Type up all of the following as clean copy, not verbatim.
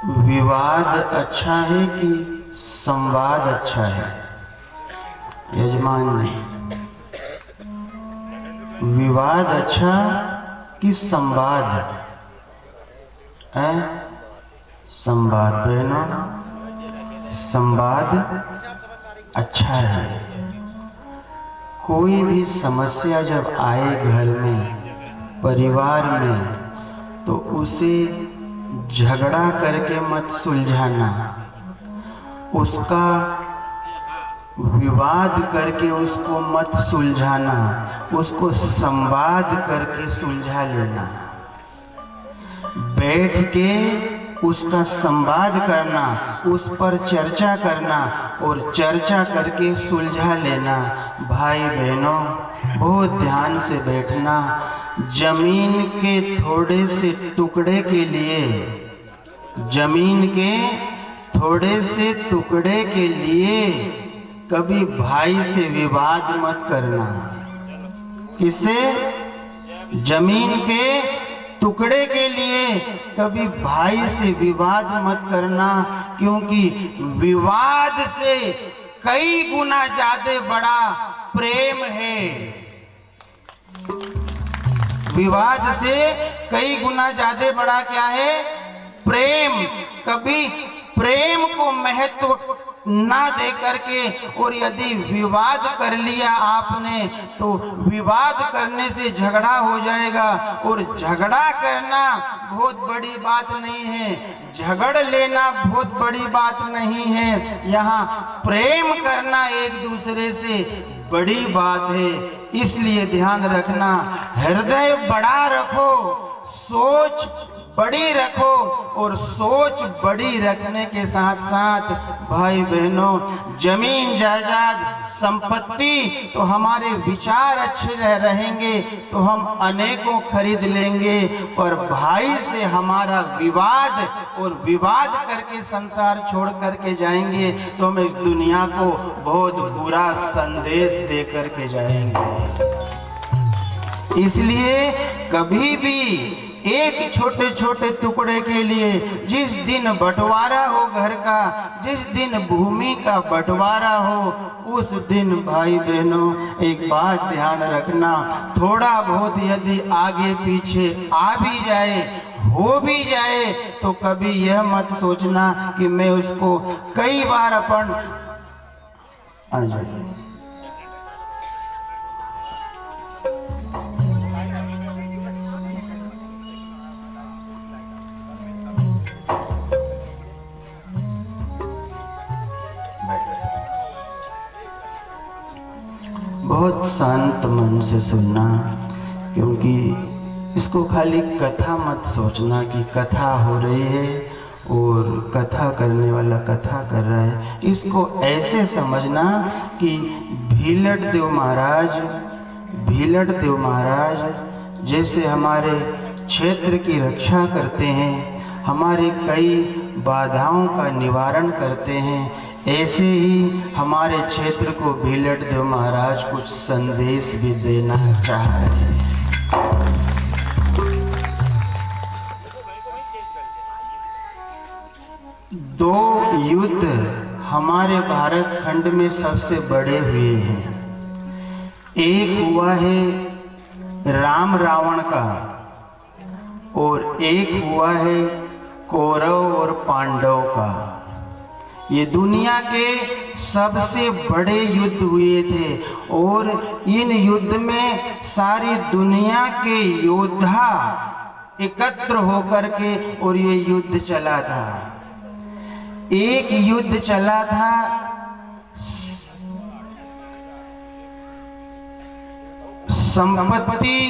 विवाद अच्छा है कि संवाद अच्छा है? यजमान जी, विवाद अच्छा कि संवाद है? संवाद बहनों, संवाद अच्छा है। कोई भी समस्या जब आए घर में, परिवार में, तो उसे झगड़ा करके मत सुलझाना, उसका विवाद करके उसको मत सुलझाना, उसको संवाद करके सुलझा लेना। बैठ के उसका संवाद करना, उस पर चर्चा करना और चर्चा करके सुलझा लेना। भाई बहनों, बहुत ध्यान से बैठना। जमीन के थोड़े से टुकड़े के लिए, जमीन के थोड़े से टुकड़े के लिए कभी भाई से विवाद मत करना। किसे? जमीन के टुकड़े के लिए कभी भाई से विवाद मत करना, क्योंकि विवाद से कई गुना ज्यादा बड़ा प्रेम है। विवाद से कई गुना ज्यादा बड़ा क्या है? प्रेम। कभी प्रेम को महत्व ना दे करके, और यदि विवाद कर लिया आपने तो विवाद करने से झगड़ा हो जाएगा, और झगड़ा करना बहुत बड़ी बात नहीं है, झगड़ लेना बहुत बड़ी बात नहीं है। यहाँ प्रेम करना एक दूसरे से बड़ी बात है। इसलिए ध्यान रखना, हृदय बड़ा रखो, सोच बड़ी रखो, और सोच बड़ी रखने के साथ साथ भाई बहनों, जमीन जायदाद संपत्ति तो हमारे विचार अच्छे रहेंगे तो हम अनेकों खरीद लेंगे, पर भाई से हमारा विवाद और विवाद करके संसार छोड़ करके जाएंगे तो हम इस दुनिया को बहुत बुरा संदेश दे करके जाएंगे। इसलिए कभी भी एक छोटे छोटे टुकड़े के लिए, जिस दिन बंटवारा हो घर का, जिस दिन भूमि का बंटवारा हो, उस दिन भाई बहनों एक बात ध्यान रखना, थोड़ा बहुत यदि आगे पीछे आ भी जाए, हो भी जाए, तो कभी यह मत सोचना कि मैं उसको कई बार अपन बहुत शांत मन से सुनना, क्योंकि इसको खाली कथा मत सोचना कि कथा हो रही है और कथा करने वाला कथा कर रहा है। इसको ऐसे समझना कि भीलट देव महाराज जैसे हमारे क्षेत्र की रक्षा करते हैं, हमारी कई बाधाओं का निवारण करते हैं, ऐसे ही हमारे क्षेत्र को भीलट देव महाराज कुछ संदेश भी देना चाह रहे हैं। दो युद्ध हमारे भारत खंड में सबसे बड़े हुए हैं। एक हुआ है राम रावण का, और एक हुआ है कौरव और पांडव का। ये दुनिया के सबसे बड़े युद्ध हुए थे, और इन युद्ध में सारी दुनिया के योद्धा एकत्र होकर के और ये युद्ध चला था। एक युद्ध चला था संपत्ति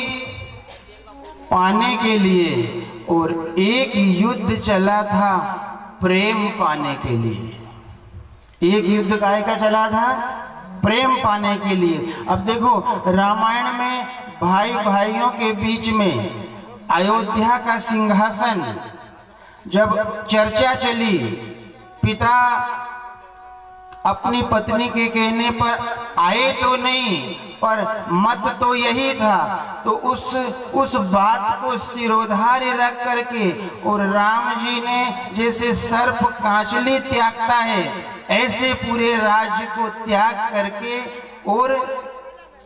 पाने के लिए, और एक युद्ध चला था प्रेम पाने के लिए। एक युद्ध काय का चला था? प्रेम पाने के लिए। अब देखो, रामायण में भाई भाइयों के बीच में अयोध्या का सिंहासन जब चर्चा चली, पिता अपनी पत्नी के कहने पर आए तो नहीं, पर मत तो यही था। तो उस बात को सिरोधार्य रख करके और राम जी ने जैसे सर्प कांचली त्यागता है, ऐसे पूरे राज्य को त्याग करके और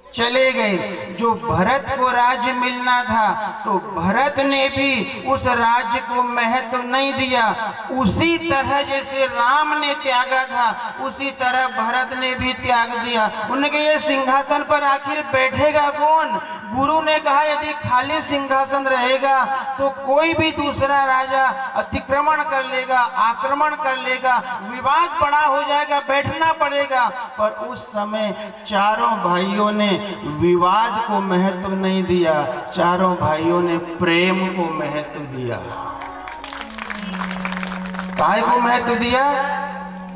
चले गए। जो भरत को राज्य मिलना था, तो भरत ने भी उस राज्य को महत्व नहीं दिया। उसी तरह जैसे राम ने त्यागा था, उसी तरह भरत ने भी त्याग दिया। उनके ये सिंहासन पर आखिर बैठेगा कौन? गुरु ने कहा यदि खाली सिंहासन रहेगा तो कोई भी दूसरा राजा अतिक्रमण कर लेगा, आक्रमण कर लेगा, विवाद बड़ा हो जाएगा, बैठना पड़ेगा। पर उस समय चारों भाइयों ने विवाद को महत्व नहीं दिया, चारों भाइयों ने प्रेम को महत्व दिया। काय को महत्व दिया?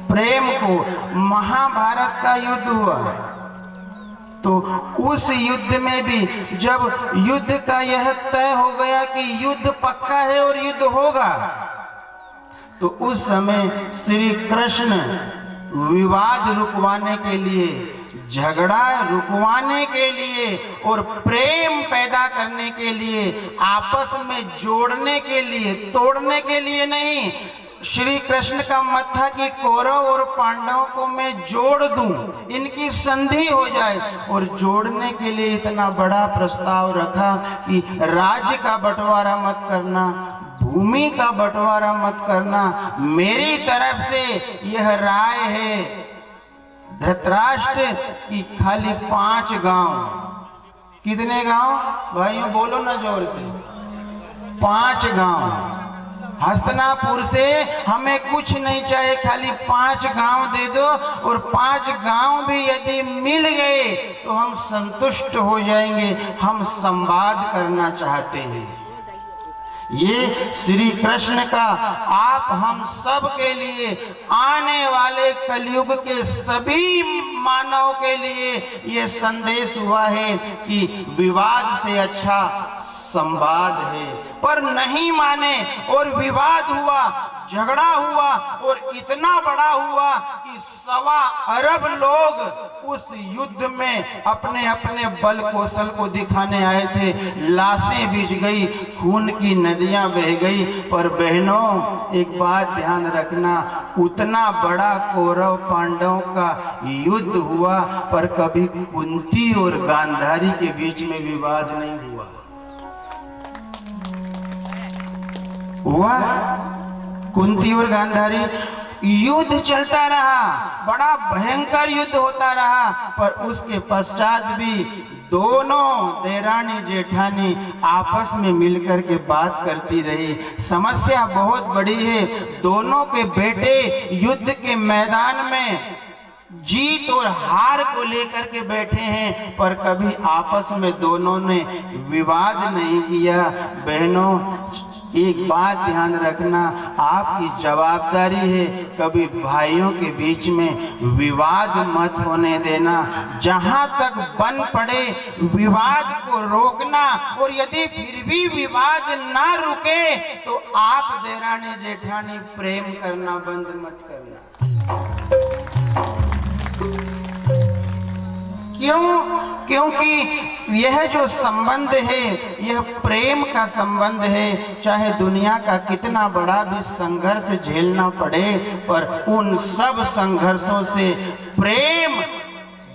प्रेम को। महाभारत का युद्ध हुआ, तो उस युद्ध में भी जब युद्ध का यह तय हो गया कि युद्ध पक्का है और युद्ध होगा, तो उस समय श्री कृष्ण विवाद रुकवाने के लिए, झगड़ा रुकवाने के लिए और प्रेम पैदा करने के लिए, आपस में जोड़ने के लिए, तोड़ने के लिए नहीं। श्री कृष्ण का मत था कि कौरव और पांडवों को मैं जोड़ दूं, इनकी संधि हो जाए। और जोड़ने के लिए इतना बड़ा प्रस्ताव रखा कि राज्य का बंटवारा मत करना, भूमि का बंटवारा मत करना, मेरी तरफ से यह राय है धृतराष्ट्र की खाली 5 गांव। कितने गांव भाइयों बोलो ना जोर से? 5 गांव। हस्तिनापुर से हमें कुछ नहीं चाहिए, खाली 5 गांव दे दो, और 5 गांव भी यदि मिल गए तो हम संतुष्ट हो जाएंगे। हम संवाद करना चाहते हैं। ये श्री कृष्ण का आप हम सब के लिए, आने वाले कलयुग के सभी मानव के लिए ये संदेश हुआ है कि विवाद से अच्छा संवाद है। पर नहीं माने और विवाद हुआ, झगड़ा हुआ और इतना बड़ा हुआ कि 1.25 अरब लोग उस युद्ध में अपने अपने बल कौशल को दिखाने आए थे। लाशें बिछ गई, खून की नदियां बह गई। पर बहनों एक बात ध्यान रखना, उतना बड़ा कौरव पांडवों का युद्ध हुआ, पर कभी कुंती और गांधारी के बीच में विवाद नहीं हुआ। हुआ कुंती और गांधारी, युद्ध चलता रहा, बड़ा भयंकर युद्ध होता रहा। पर उसके पश्चात भी दोनों देरानी जेठानी आपस में मिलकर के बात करती रही। समस्या बहुत बड़ी है। दोनों के बेटे युद्ध के मैदान में जीत और हार को लेकर के बैठे हैं, पर कभी आपस में दोनों ने विवाद नहीं किया। बहनों एक बात ध्यान रखना, आपकी जवाबदारी है कभी भाइयों के बीच में विवाद मत होने देना। जहां तक बन पड़े विवाद को रोकना, और यदि फिर भी विवाद ना रुके तो आप देरानी जेठानी प्रेम करना बंद मत करना। क्यों? क्योंकि यह जो संबंध है यह प्रेम का संबंध है। चाहे दुनिया का कितना बड़ा भी संघर्ष झेलना पड़े, पर उन सब संघर्षों से प्रेम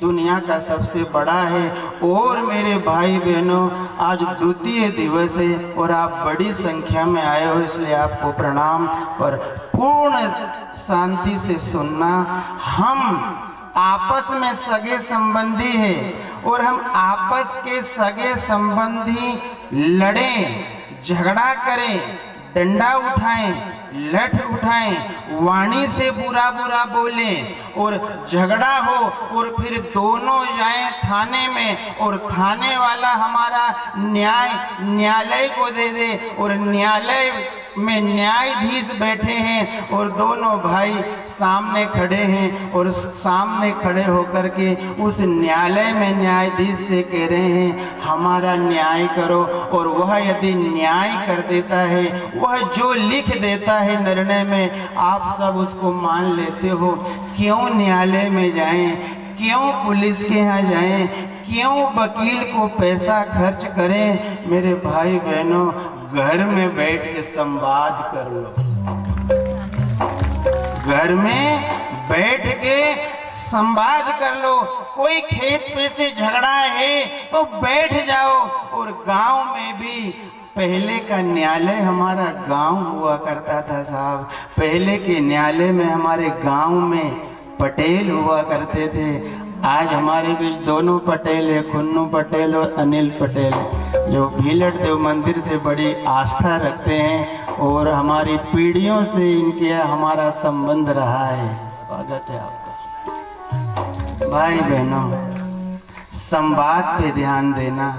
दुनिया का सबसे बड़ा है। और मेरे भाई बहनों, आज द्वितीय दिवस है और आप बड़ी संख्या में आए हो, इसलिए आपको प्रणाम। पर पूर्ण शांति से सुनना, हम आपस में सगे संबंधी हैं और हम आपस के सगे संबंधी लड़ें, झगड़ा करें, डंडा उठाएं, लठ उठाएं, वाणी से बुरा बुरा बोलें और झगड़ा हो, और फिर दोनों जाएं थाने में और थाने वाला हमारा न्यायालय को दे दे, और न्यायालय में न्यायाधीश बैठे हैं और दोनों भाई सामने खड़े हैं और सामने खड़े होकर के उस न्यायालय में न्यायाधीश से कह रहे हैं हमारा न्याय करो। और वह यदि न्याय कर देता है, वह जो लिख देता है निर्णय में, आप सब उसको मान लेते हो। क्यों न्यायालय में जाएं, क्यों पुलिस के यहाँ जाएं, क्यों वकील को पैसा खर्च करें। मेरे भाई बहनों, घर में बैठ के संवाद कर लो, घर में बैठ के संवाद कर लो। कोई खेत पे से झगड़ा है तो बैठ जाओ। और गांव में भी पहले का न्यायालय हमारा गांव हुआ करता था साहब। पहले के न्यायालय में हमारे गांव में पटेल हुआ करते थे। आज हमारे बीच दोनों पटेल है, खुन्नू पटेल और अनिल पटेल, जो भीलट देव मंदिर से बड़ी आस्था रखते हैं और हमारी पीढ़ियों से इनके हमारा संबंध रहा है। स्वागत है आपका। भाई बहनों, संवाद पे ध्यान देना।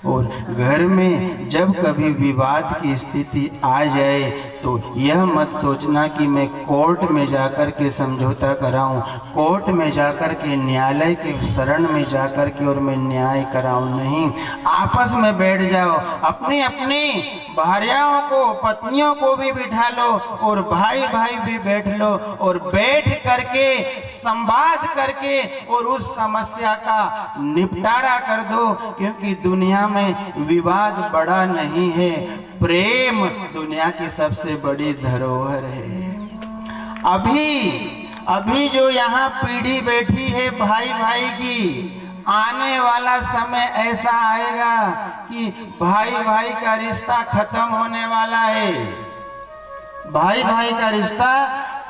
और घर में जब कभी विवाद की स्थिति आ जाए तो यह मत सोचना कि मैं कोर्ट में जाकर के समझौता कराऊं, कोर्ट में जाकर के न्यायालय के शरण में जाकर के और मैं न्याय कराऊं। नहीं, आपस में बैठ जाओ, अपनी अपनी भार्याओं को, पत्नियों को भी बिठा लो और भाई भाई भी बैठ लो और बैठ करके संवाद करके और उस समस्या का निपटारा कर दो। क्योंकि दुनिया में विवाद बड़ा नहीं है, प्रेम दुनिया की सबसे बड़ी धरोहर है। अभी जो यहाँ पीढ़ी बैठी है भाई भाई की, आने वाला समय ऐसा आएगा कि भाई भाई का रिश्ता खत्म होने वाला है। भाई भाई का रिश्ता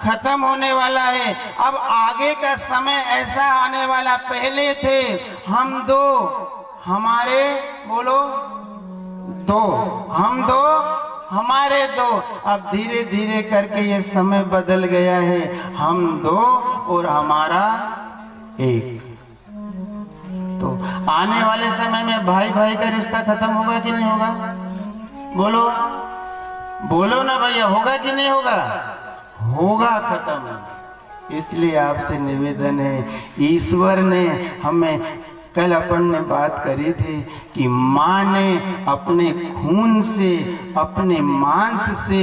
खत्म होने वाला है। अब आगे का समय ऐसा आने वाला, पहले थे हम दो हमारे, बोलो दो, हम दो हमारे दो। अब धीरे धीरे करके ये समय बदल गया है, हम दो और हमारा एक। तो आने वाले समय में भाई भाई का रिश्ता खत्म होगा कि नहीं होगा? बोलो बोलो ना भैया, होगा कि नहीं होगा? होगा खत्म। इसलिए आपसे निवेदन है, ईश्वर ने हमें, कल अपन ने बात करी थी कि माँ ने अपने खून से, अपने मांस से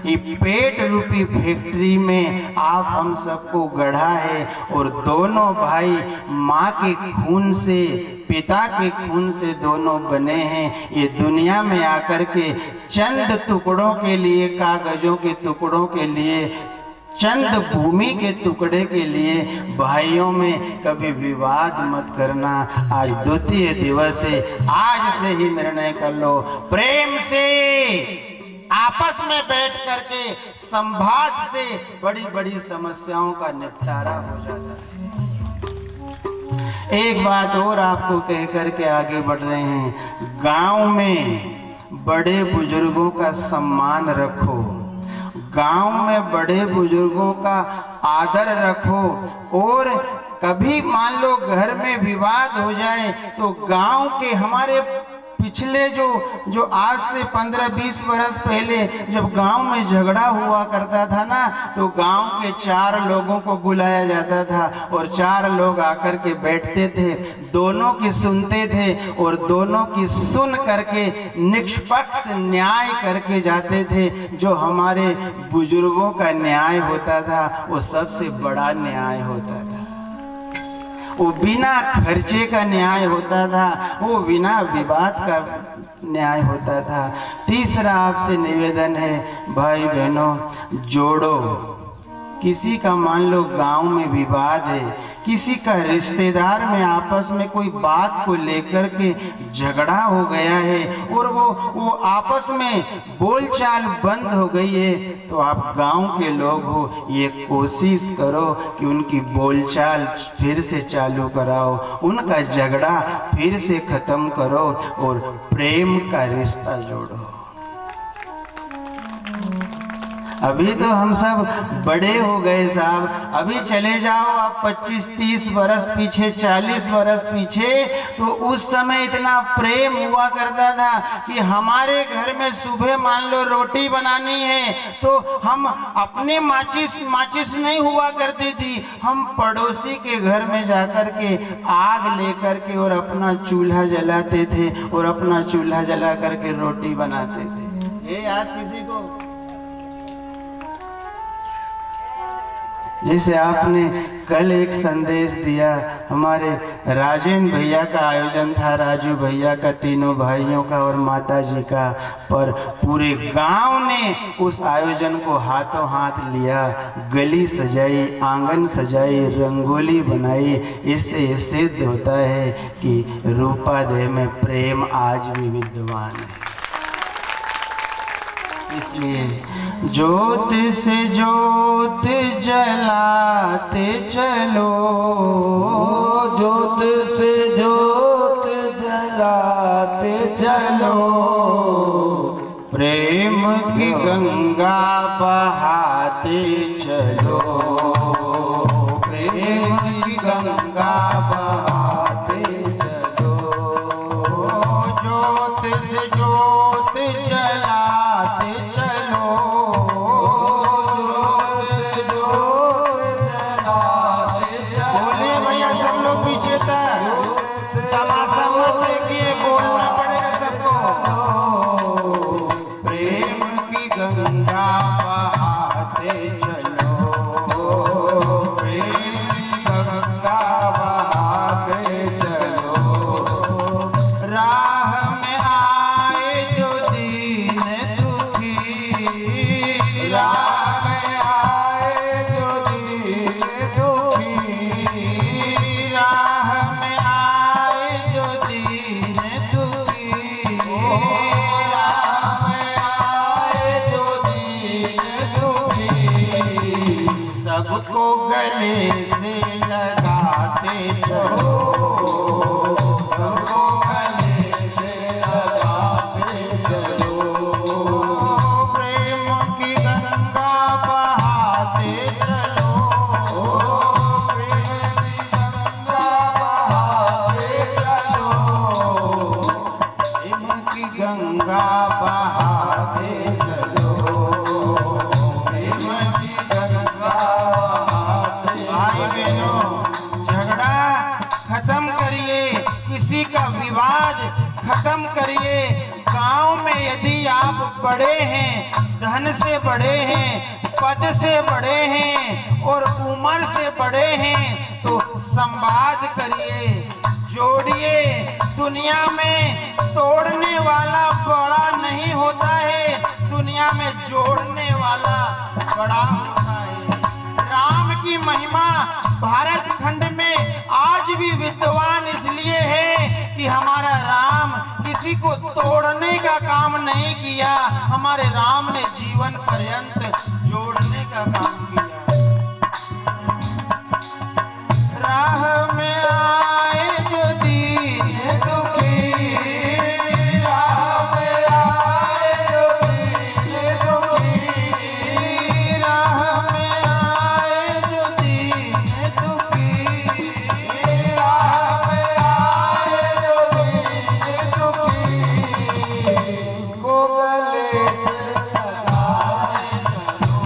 ये पेट रूपी फैक्ट्री में आप हम सबको गढ़ा है। और दोनों भाई माँ के खून से, पिता के खून से दोनों बने हैं। ये दुनिया में आकर के चंद टुकड़ों के लिए, कागजों के टुकड़ों के लिए, चंद भूमि के टुकड़े के लिए भाइयों में कभी विवाद मत करना। आज द्वितीय दिवस है, आज से ही निर्णय कर लो, प्रेम से आपस में बैठ करके संवाद से बड़ी बड़ी समस्याओं का निपटारा हो जाता है। एक बात और आपको कह करके आगे बढ़ रहे हैं, गांव में बड़े बुजुर्गों का सम्मान रखो, गांव में बड़े बुजुर्गों का आदर रखो। और कभी मान लो घर में विवाद हो जाए तो गांव के, हमारे पिछले जो आज से 15-20 वर्ष पहले जब गांव में झगड़ा हुआ करता था ना, तो गांव के 4 लोगों को बुलाया जाता था और 4 लोग आकर के बैठते थे, दोनों की सुनते थे और दोनों की सुन करके निष्पक्ष न्याय करके जाते थे। जो हमारे बुजुर्गों का न्याय होता था वो सबसे बड़ा न्याय होता था, वो बिना खर्चे का न्याय होता था, वो बिना विवाद का न्याय होता था। तीसरा आपसे निवेदन है भाई बहनों, जोड़ो। किसी का मान लो गांव में विवाद है, किसी का रिश्तेदार में आपस में कोई बात को लेकर के झगड़ा हो गया है और वो आपस में बोलचाल बंद हो गई है, तो आप गांव के लोग हो, ये कोशिश करो कि उनकी बोलचाल फिर से चालू कराओ, उनका झगड़ा फिर से खत्म करो और प्रेम का रिश्ता जोड़ो। अभी तो हम सब बड़े हो गए साहब। अभी चले जाओ आप 25-30 बरस पीछे, 40 बरस पीछे, तो उस समय इतना प्रेम हुआ करता था कि हमारे घर में सुबह मान लो रोटी बनानी है तो हम अपने माचिस नहीं हुआ करती थी, हम पड़ोसी के घर में जाकर के आग लेकर के और अपना चूल्हा जलाते थे और अपना चूल्हा जला करके रोटी बनाते थे। ये याद किसी को? जैसे आपने कल एक संदेश दिया, हमारे राजेंद्र भैया का आयोजन था, राजू भैया का, तीनों भाइयों का और माता जी का, पर पूरे गांव ने उस आयोजन को हाथों हाथ लिया, गली सजाई, आंगन सजाई, रंगोली बनाई। इससे सिद्ध होता है कि रूपादेह में प्रेम आज भी विद्यमान है। इसलिए ज्योत से ज्योत जलाते चलो, ज्योत से ज्योत जलाते चलो, प्रेम की गंगा बहाते चलो, प्रेम की गंगा बहाते चलो, ज्योत से ज्योत जलाते चलो, ज्योत से ज्योत जलाते चलो। बोले भैया सब लोग पीछे तक, तमाशा मत देखिए, बोलना पड़ेगा सबको। प्रेम की गंगा बहाते चलो, प्रेम की गंगा बहाते चलो, राह में आए जो दीन दुखी, राह में आए जो दीन दुखी, राह में आए जो दीन दुखी, राह में आए जो दीन दुखी, सबको गले से लगाते चलो, सबको गले से लगाते चलो, प्रेम की गंगा बहाते चलो, प्रेम की गंगा बहाते चलो, प्रेम की गंगा बहाते चलो, प्रेम की गंगा बहाते भाई बहनों, झगड़ा खत्म करिए, किसी का विवाद खत्म करिए। गांव में यदि आप बड़े हैं, धन से बड़े हैं, पद से बड़े हैं और उम्र से बड़े हैं, तो संवाद करिए, जोड़िए। दुनिया में तोड़ने वाला बड़ा नहीं होता है, दुनिया में जोड़ने वाला बड़ा होता है। राम की महिमा भारत खंड में आज भी विद्वान इसलिए है कि हमारा राम किसी को तोड़ने का काम नहीं किया, हमारे राम ने जीवन पर्यंत जोड़ने का काम किया। राह में आए जो दीन दुखी, राह में आए जो दीन दुखी, राह में आए जो दीन दुखी, राह में आए जो दीन दुखी, उसको गले से लगाते चलो,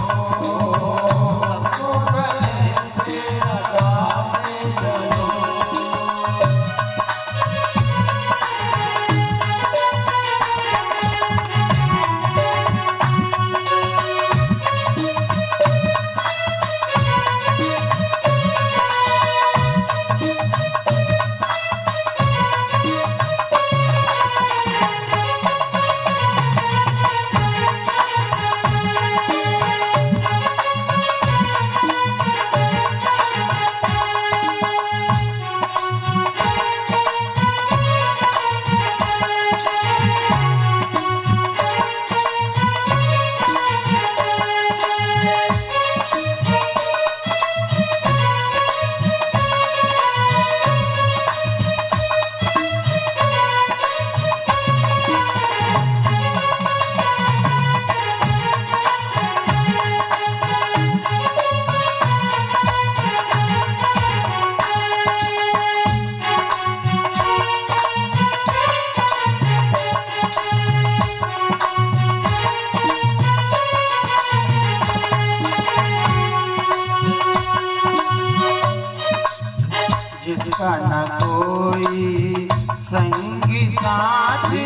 संगी साथी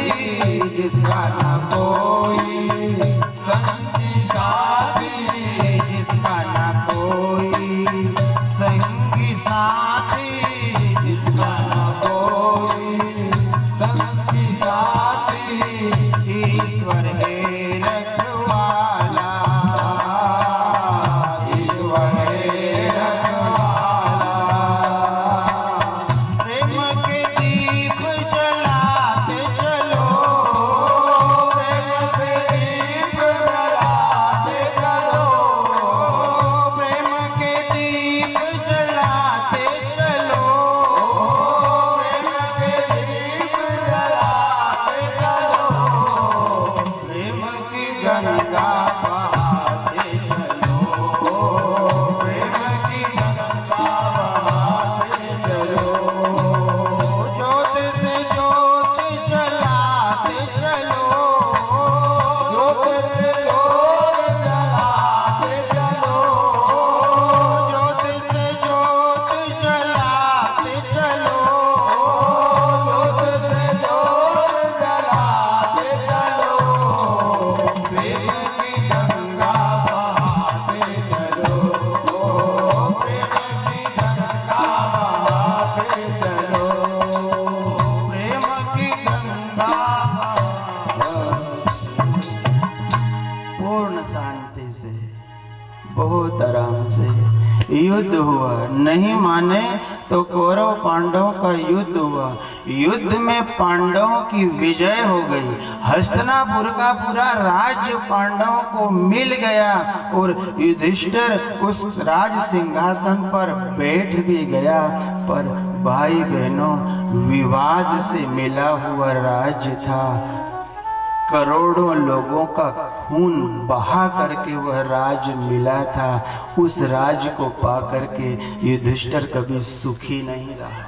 जिसका न कोई, संगी साथी जिसका न कोई, संगी साथी जिसका न कोई, संगी साथी ईश्वर है रखवाला, ईश्वर है रखवाला। प्रेम के दीप जलाते चलो, प्रेम के दीप जलाते चलो, प्रेम के दीप जलाते चलो, प्रेम के दीप जलाते चलो, प्रेम की गंगा बहाते चलो, प्रेम की गंगा बहाते चलो, ज्योत से ज्योत जलाते चलो, ज्योत से ज्योत जलाते चलो, ज्योत से ज्योत जलाते चलो, ज्योत से ज्योत जलाते चलो, प्रेम की गंगा बहाते चलो, प्रेम की गंगा बहाते चलो। प्रेम की गंगा पूर्ण शांति से, बहुत आराम से युद्ध हुआ। नहीं माने तो कौरव पांडवों का युद्ध हुआ। युद्ध में पांडवों की विजय हो गई। हस्तिनापुर का पूरा राज्य पांडवों को मिल गया और युधिष्ठिर उस राज सिंहासन पर बैठ भी गया। पर भाई बहनों, विवाद से मिला हुआ राज्य था। करोड़ों लोगों का खून बहा करके वह राज्य मिला था। उस राज्य को पा करके युधिष्ठिर कभी सुखी नहीं रहा।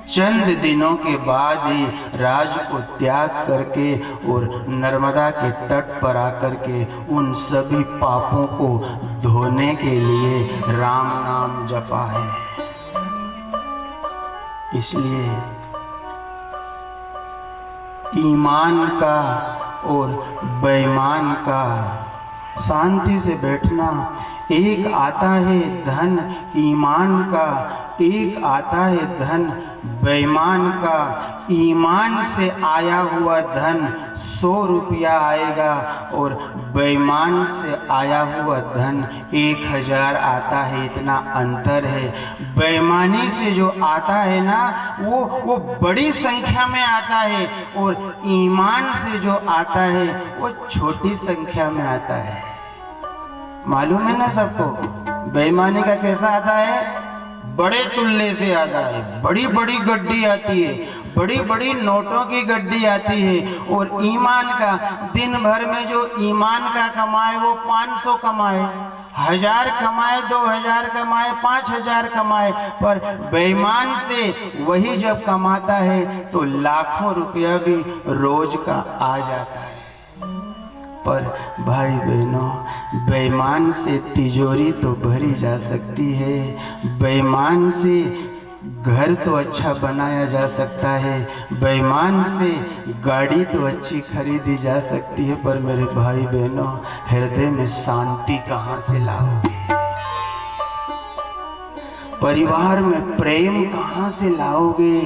चंद दिनों के बाद ही राज को त्याग करके और नर्मदा के तट पर आकर के उन सभी पापों को धोने के लिए राम नाम जपा है। इसलिए ईमान का और बेईमान का शांति से बैठना। एक आता है धन ईमान का, एक आता है धन बेईमान का। ईमान से आया हुआ धन 100 रुपया आएगा और बेईमान से आया हुआ धन 1000 आता है। इतना अंतर है। बेईमानी से जो आता है ना, वो बड़ी संख्या में आता है और ईमान से जो आता है वो छोटी संख्या में आता है। मालूम है ना सबको? बेईमानी का कैसा आता है? बड़े तुल्ले से आता है। बड़ी बड़ी गड्डी आती है, बड़ी बड़ी नोटों की गड्डी आती है। और ईमान का, दिन भर में जो ईमान का कमाए वो 500 कमाए, 1000 कमाए, 2000 कमाए, 5000 कमाए। पर बेईमान से वही जब कमाता है तो लाखों रुपया भी रोज का आ जाता है। पर भाई बहनों, बेईमान से तिजोरी तो भरी जा सकती है, बेईमान से घर तो अच्छा बनाया जा सकता है, बेईमान से गाड़ी तो अच्छी खरीदी जा सकती है। पर मेरे भाई बहनों, हृदय में शांति कहाँ से लाओगे? परिवार में प्रेम कहाँ से लाओगे?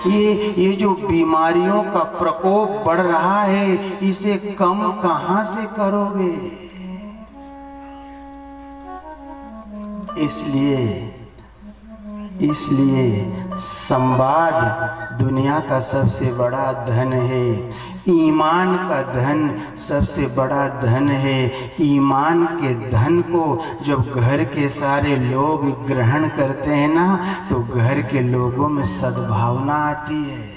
ये जो बीमारियों का प्रकोप बढ़ रहा है, इसे कम कहाँ से करोगे? इसलिए संवाद दुनिया का सबसे बड़ा धन है। ईमान का धन सबसे बड़ा धन है। ईमान के धन को जब घर के सारे लोग ग्रहण करते हैं ना, तो घर के लोगों में सद्भावना आती है।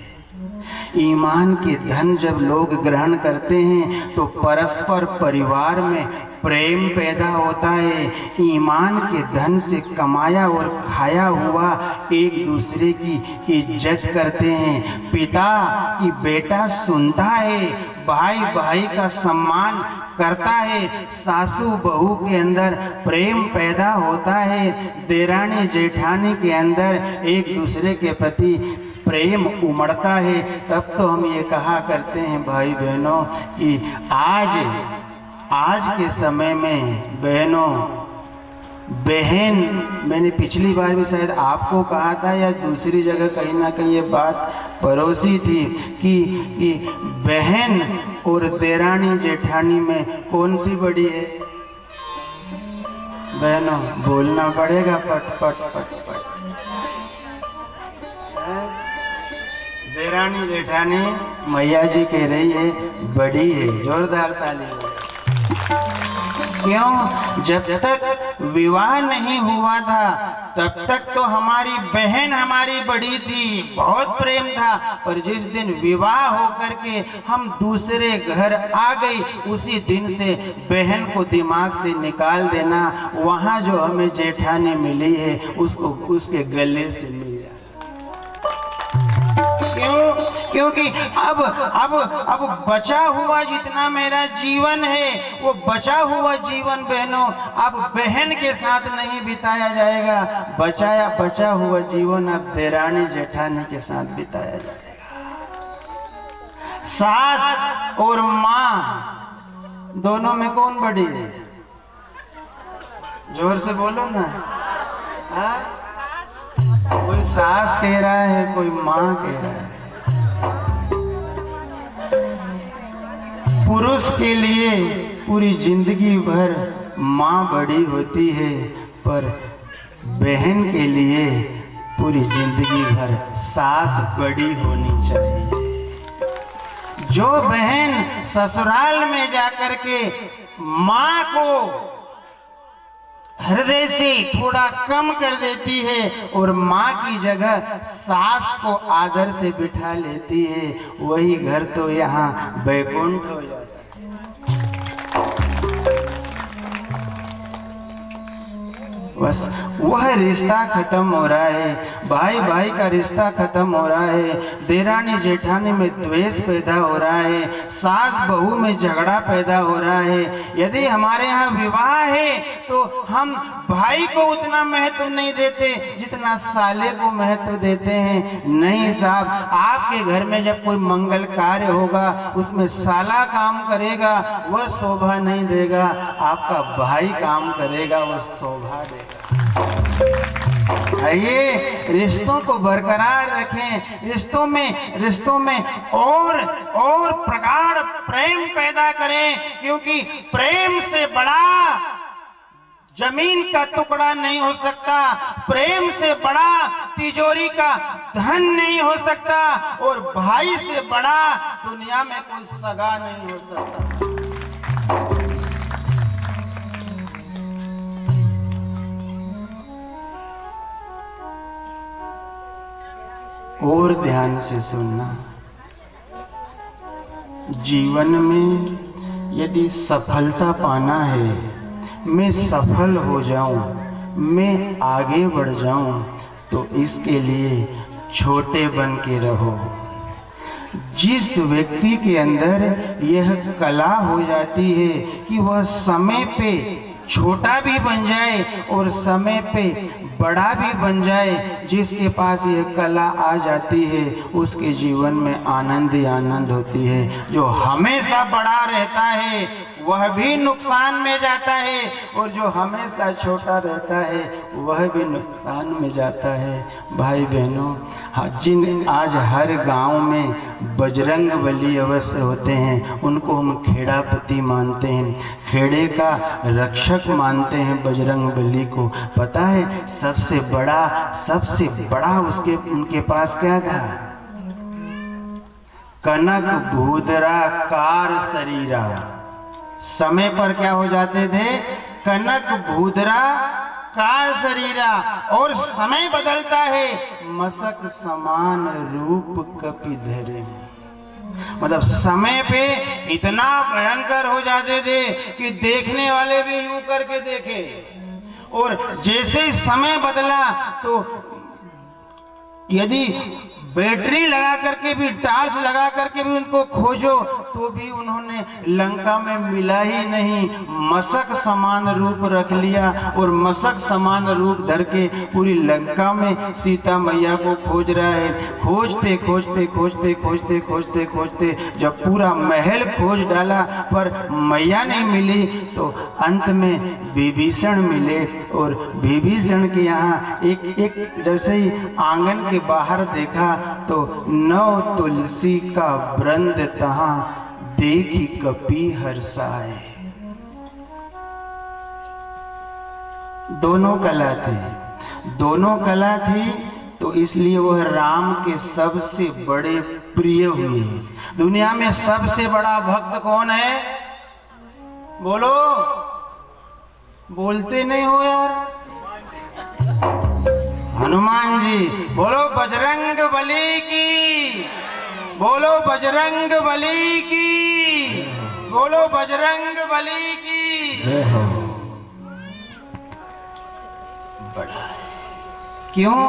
ईमान के धन जब लोग ग्रहण करते हैं तो परस्पर परिवार में प्रेम पैदा होता है। ईमान के धन से कमाया और खाया हुआ एक दूसरे की इज्जत करते हैं। पिता की बेटा सुनता है, भाई भाई का सम्मान करता है, सासू बहू के अंदर प्रेम पैदा होता है, देरानी जेठानी के अंदर एक दूसरे के प्रति प्रेम उमड़ता है, तब तो हम ये कहा करते हैं भाई बहनों कि आज के समय में बहनों, बहन, मैंने पिछली बार भी शायद आपको कहा था या दूसरी जगह कहीं ना कहीं ये बात परोसी थी कि बहन और देरानी जेठानी में कौन सी बड़ी है? बहनों बोलना पड़ेगा, पट पट पट पट। देरानी जेठानी मैया जी कह रही है बड़ी है, जोरदार ताली। क्यों? जब तक विवाह नहीं हुआ था तब तक तो हमारी बहन हमारी बड़ी थी, बहुत प्रेम था, पर जिस दिन विवाह होकर के हम दूसरे घर आ गई, उसी दिन से बहन को दिमाग से निकाल देना। वहाँ जो हमें जेठानी मिली है उसको उसके गले से मिल जाए। क्यों? क्योंकि अब बचा हुआ जितना मेरा जीवन है, वो बचा हुआ जीवन बहनों अब बहन के साथ नहीं बिताया जाएगा। बचा हुआ जीवन अब देरानी जेठानी के साथ बिताया जाएगा। सास और माँ दोनों में कौन बड़ी है? जोर से बोलो ना। कोई सास कह रहा है, कोई माँ कह रहा है। पुरुष के लिए पूरी जिंदगी भर माँ बड़ी होती है, पर बहन के लिए पूरी जिंदगी भर सास बड़ी होनी चाहिए। जो बहन ससुराल में जाकर के माँ को हृदय से थोड़ा कम कर देती है और माँ की जगह सास को आदर से बिठा लेती है, वही घर तो यहाँ बैकुंठ हो जाता है। बस वह रिश्ता खत्म हो रहा है, भाई भाई का रिश्ता खत्म हो रहा है, देरानी जेठानी में द्वेष पैदा हो रहा है, सास बहू में झगड़ा पैदा हो रहा है। यदि हमारे यहाँ विवाह है तो हम भाई को उतना महत्व नहीं देते जितना साले को महत्व देते हैं। नहीं साहब, आपके घर में जब कोई मंगल कार्य होगा उसमें साला काम करेगा, वह शोभा नहीं देगा, आपका भाई काम करेगा, वह शोभा देगा। आइए रिश्तों को बरकरार रखें, रिश्तों में और प्रगाढ़ प्रेम पैदा करें, क्योंकि प्रेम से बड़ा जमीन का टुकड़ा नहीं हो सकता, प्रेम से बड़ा तिजोरी का धन नहीं हो सकता, और भाई से बड़ा दुनिया में कोई सगा नहीं हो सकता। और ध्यान से सुनना, जीवन में यदि सफलता पाना है, मैं सफल हो जाऊं, मैं आगे बढ़ जाऊं, तो इसके लिए छोटे बन के रहो। जिस व्यक्ति के अंदर यह कला हो जाती है कि वह समय पे छोटा भी बन जाए और समय पे बड़ा भी बन जाए, जिसके पास यह कला आ जाती है उसके जीवन में आनंद ही आनंद होती है। जो हमेशा बड़ा रहता है वह भी नुकसान में जाता है, और जो हमेशा छोटा रहता है वह भी नुकसान में जाता है। भाई बहनों, जिन आज हर गांव में बजरंग बली अवश्य होते हैं, उनको हम खेड़ापति मानते हैं, खेड़े का रक्षक मानते हैं बजरंग बली को। पता है सबसे बड़ा उनके पास क्या था? कनक भूधरा कार शरीरा। समय पर क्या हो जाते थे? कनक भूधरा कार शरीरा। और समय बदलता है, मसक समान रूप कपि धरे। मतलब समय पे इतना भयंकर हो जाते थे कि देखने वाले भी यूं करके देखे, और जैसे ही समय बदला तो यदि बैटरी लगा करके भी, टार्च लगा करके भी उनको खोजो तो भी उन्होंने लंका में मिला ही नहीं, मशक समान रूप रख लिया और मशक समान रूप धर के पूरी लंका में सीता मैया को खोज रहा है। खोजते खोजते खोजते खोजते खोजते खोजते जब पूरा महल खोज डाला पर मैया नहीं मिली, तो अंत में विभीषण मिले। और विभीषण के यहाँ एक जैसे ही आंगन के बाहर देखा तो नौ तुलसी का वृंद तहाँ देखी कपि हर्षाए। दोनों कला थी तो इसलिए वह राम के सबसे बड़े प्रिय हुए। दुनिया में सबसे बड़ा भक्त कौन है? बोलो, बोलते नहीं हो यार। हनुमान जी। बोलो बजरंग बली की, बोलो बजरंग बली की, बोलो बजरंग बली की। जय हो। बड़ा है। क्यों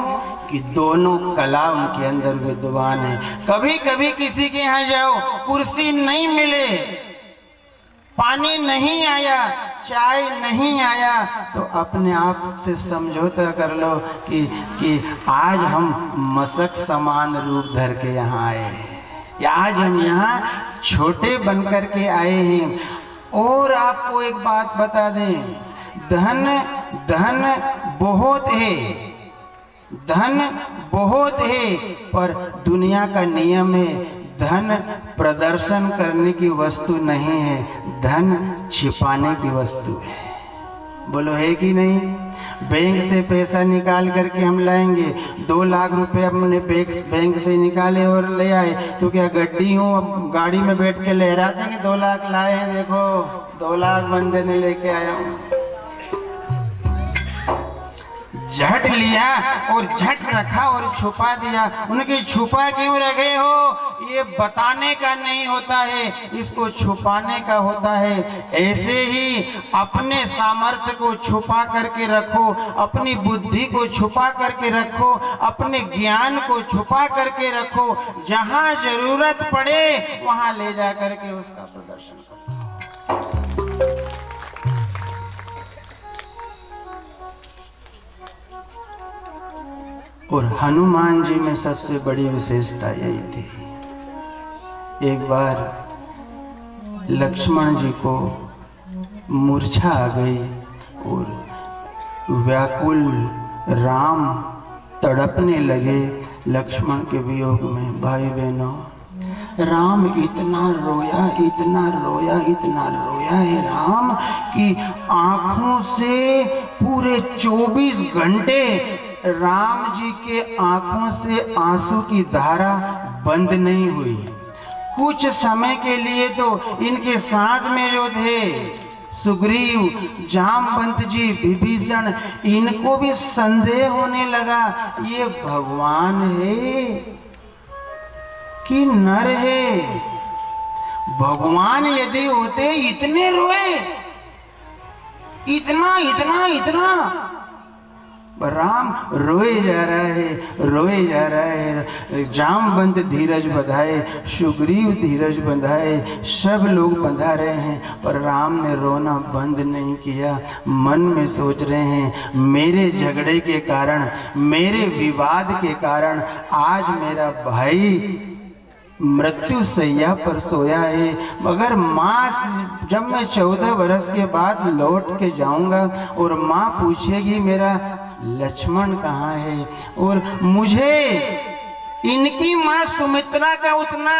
कि दोनों कला उनके अंदर विद्वान है। कभी कभी किसी के यहाँ जाओ, कुर्सी नहीं मिले, पानी नहीं आया, चाय नहीं आया, तो अपने आप से समझौता कर लो कि आज हम मशक समान रूप धर के यहाँ आए हैं, या आज हम यहाँ छोटे बन कर के आए हैं। और आपको एक बात बता दें, धन बहुत है, धन बहुत है, पर दुनिया का नियम है धन प्रदर्शन करने की वस्तु नहीं है, धन छिपाने की वस्तु है। बोलो है कि नहीं? बैंक से पैसा निकाल करके हम लाएंगे, 2 लाख रुपए हमने बैंक से निकाले और ले आए, तो क्या गड्डी हूँ अब गाड़ी में बैठ के लहराते हैं कि 2 लाख लाए हैं, देखो 2 लाख बंदे ने लेके आया हूँ। झट लिया और झट रखा और छुपा दिया। उनके छुपा क्यों रखे हो? ये बताने का नहीं होता है, इसको छुपाने का होता है। ऐसे ही अपने सामर्थ्य को छुपा करके रखो, अपनी बुद्धि को छुपा करके रखो, अपने ज्ञान को छुपा करके रखो। जहां जरूरत पड़े वहां ले जा करके उसका प्रदर्शन करो। और हनुमान जी में सबसे बड़ी विशेषता यही थी। एक बार लक्ष्मण जी को मूर्छा आ गई और व्याकुल राम तड़पने लगे लक्ष्मण के वियोग में। भाई बहनों, राम इतना रोया, इतना रोया, इतना रोया है राम कि आंखों से पूरे 24 घंटे राम जी के आंखों से आंसू की धारा बंद नहीं हुई। कुछ समय के लिए तो इनके साथ में जो थे सुग्रीव, जामवंत जी, विभीषण, इनको भी संदेह होने लगा, ये भगवान है कि नर है? भगवान यदि होते इतने रोए, इतना इतना इतना। राम रोए जा रहा है, रोए जा रहा है। जामवंत धीरज बंधाए, सुग्रीव धीरज बंधाए, सब लोग बंधा रहे हैं, पर राम ने रोना बंद नहीं किया। मन में सोच रहे हैं, मेरे झगड़े के कारण, मेरे विवाद के कारण आज मेरा भाई मृत्यु सैया पर सोया है। मगर माँ, जब मैं 14 वर्ष के बाद लौट के जाऊंगा और माँ पूछेगी मेरा लक्ष्मण कहाँ है, और मुझे इनकी माँ सुमित्रा का उतना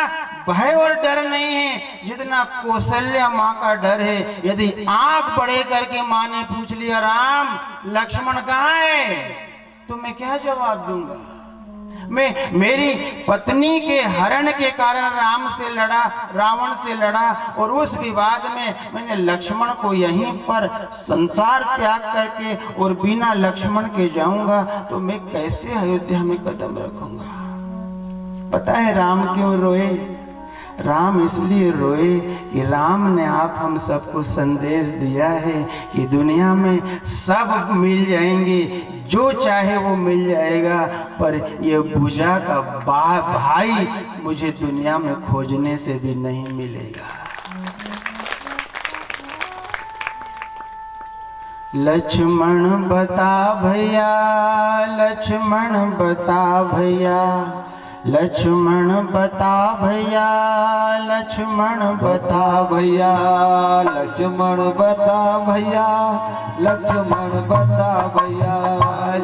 भय और डर नहीं है जितना कौशल्या माँ का डर है। यदि आंख बड़े करके माँ ने पूछ लिया राम लक्ष्मण कहाँ है, तो मैं क्या जवाब दूंगा? मैं मेरी पत्नी के हरण के कारण राम से लड़ा, रावण से लड़ा, और उस विवाद में मैंने लक्ष्मण को यहीं पर संसार त्याग करके और बिना लक्ष्मण के जाऊंगा, तो मैं कैसे अयोध्या में कदम रखूंगा? पता है राम क्यों रोए? राम इसलिए रोए कि राम ने आप हम सबको संदेश दिया है कि दुनिया में सब मिल जाएंगे, जो चाहे वो मिल जाएगा, पर ये भुजा का भाई मुझे दुनिया में खोजने से भी नहीं मिलेगा। लक्ष्मण बता भैया, लक्ष्मण बता भैया, लक्ष्मण बता भैया, लक्ष्मण बता भैया, लक्ष्मण बता भैया, लक्ष्मण बता भैया,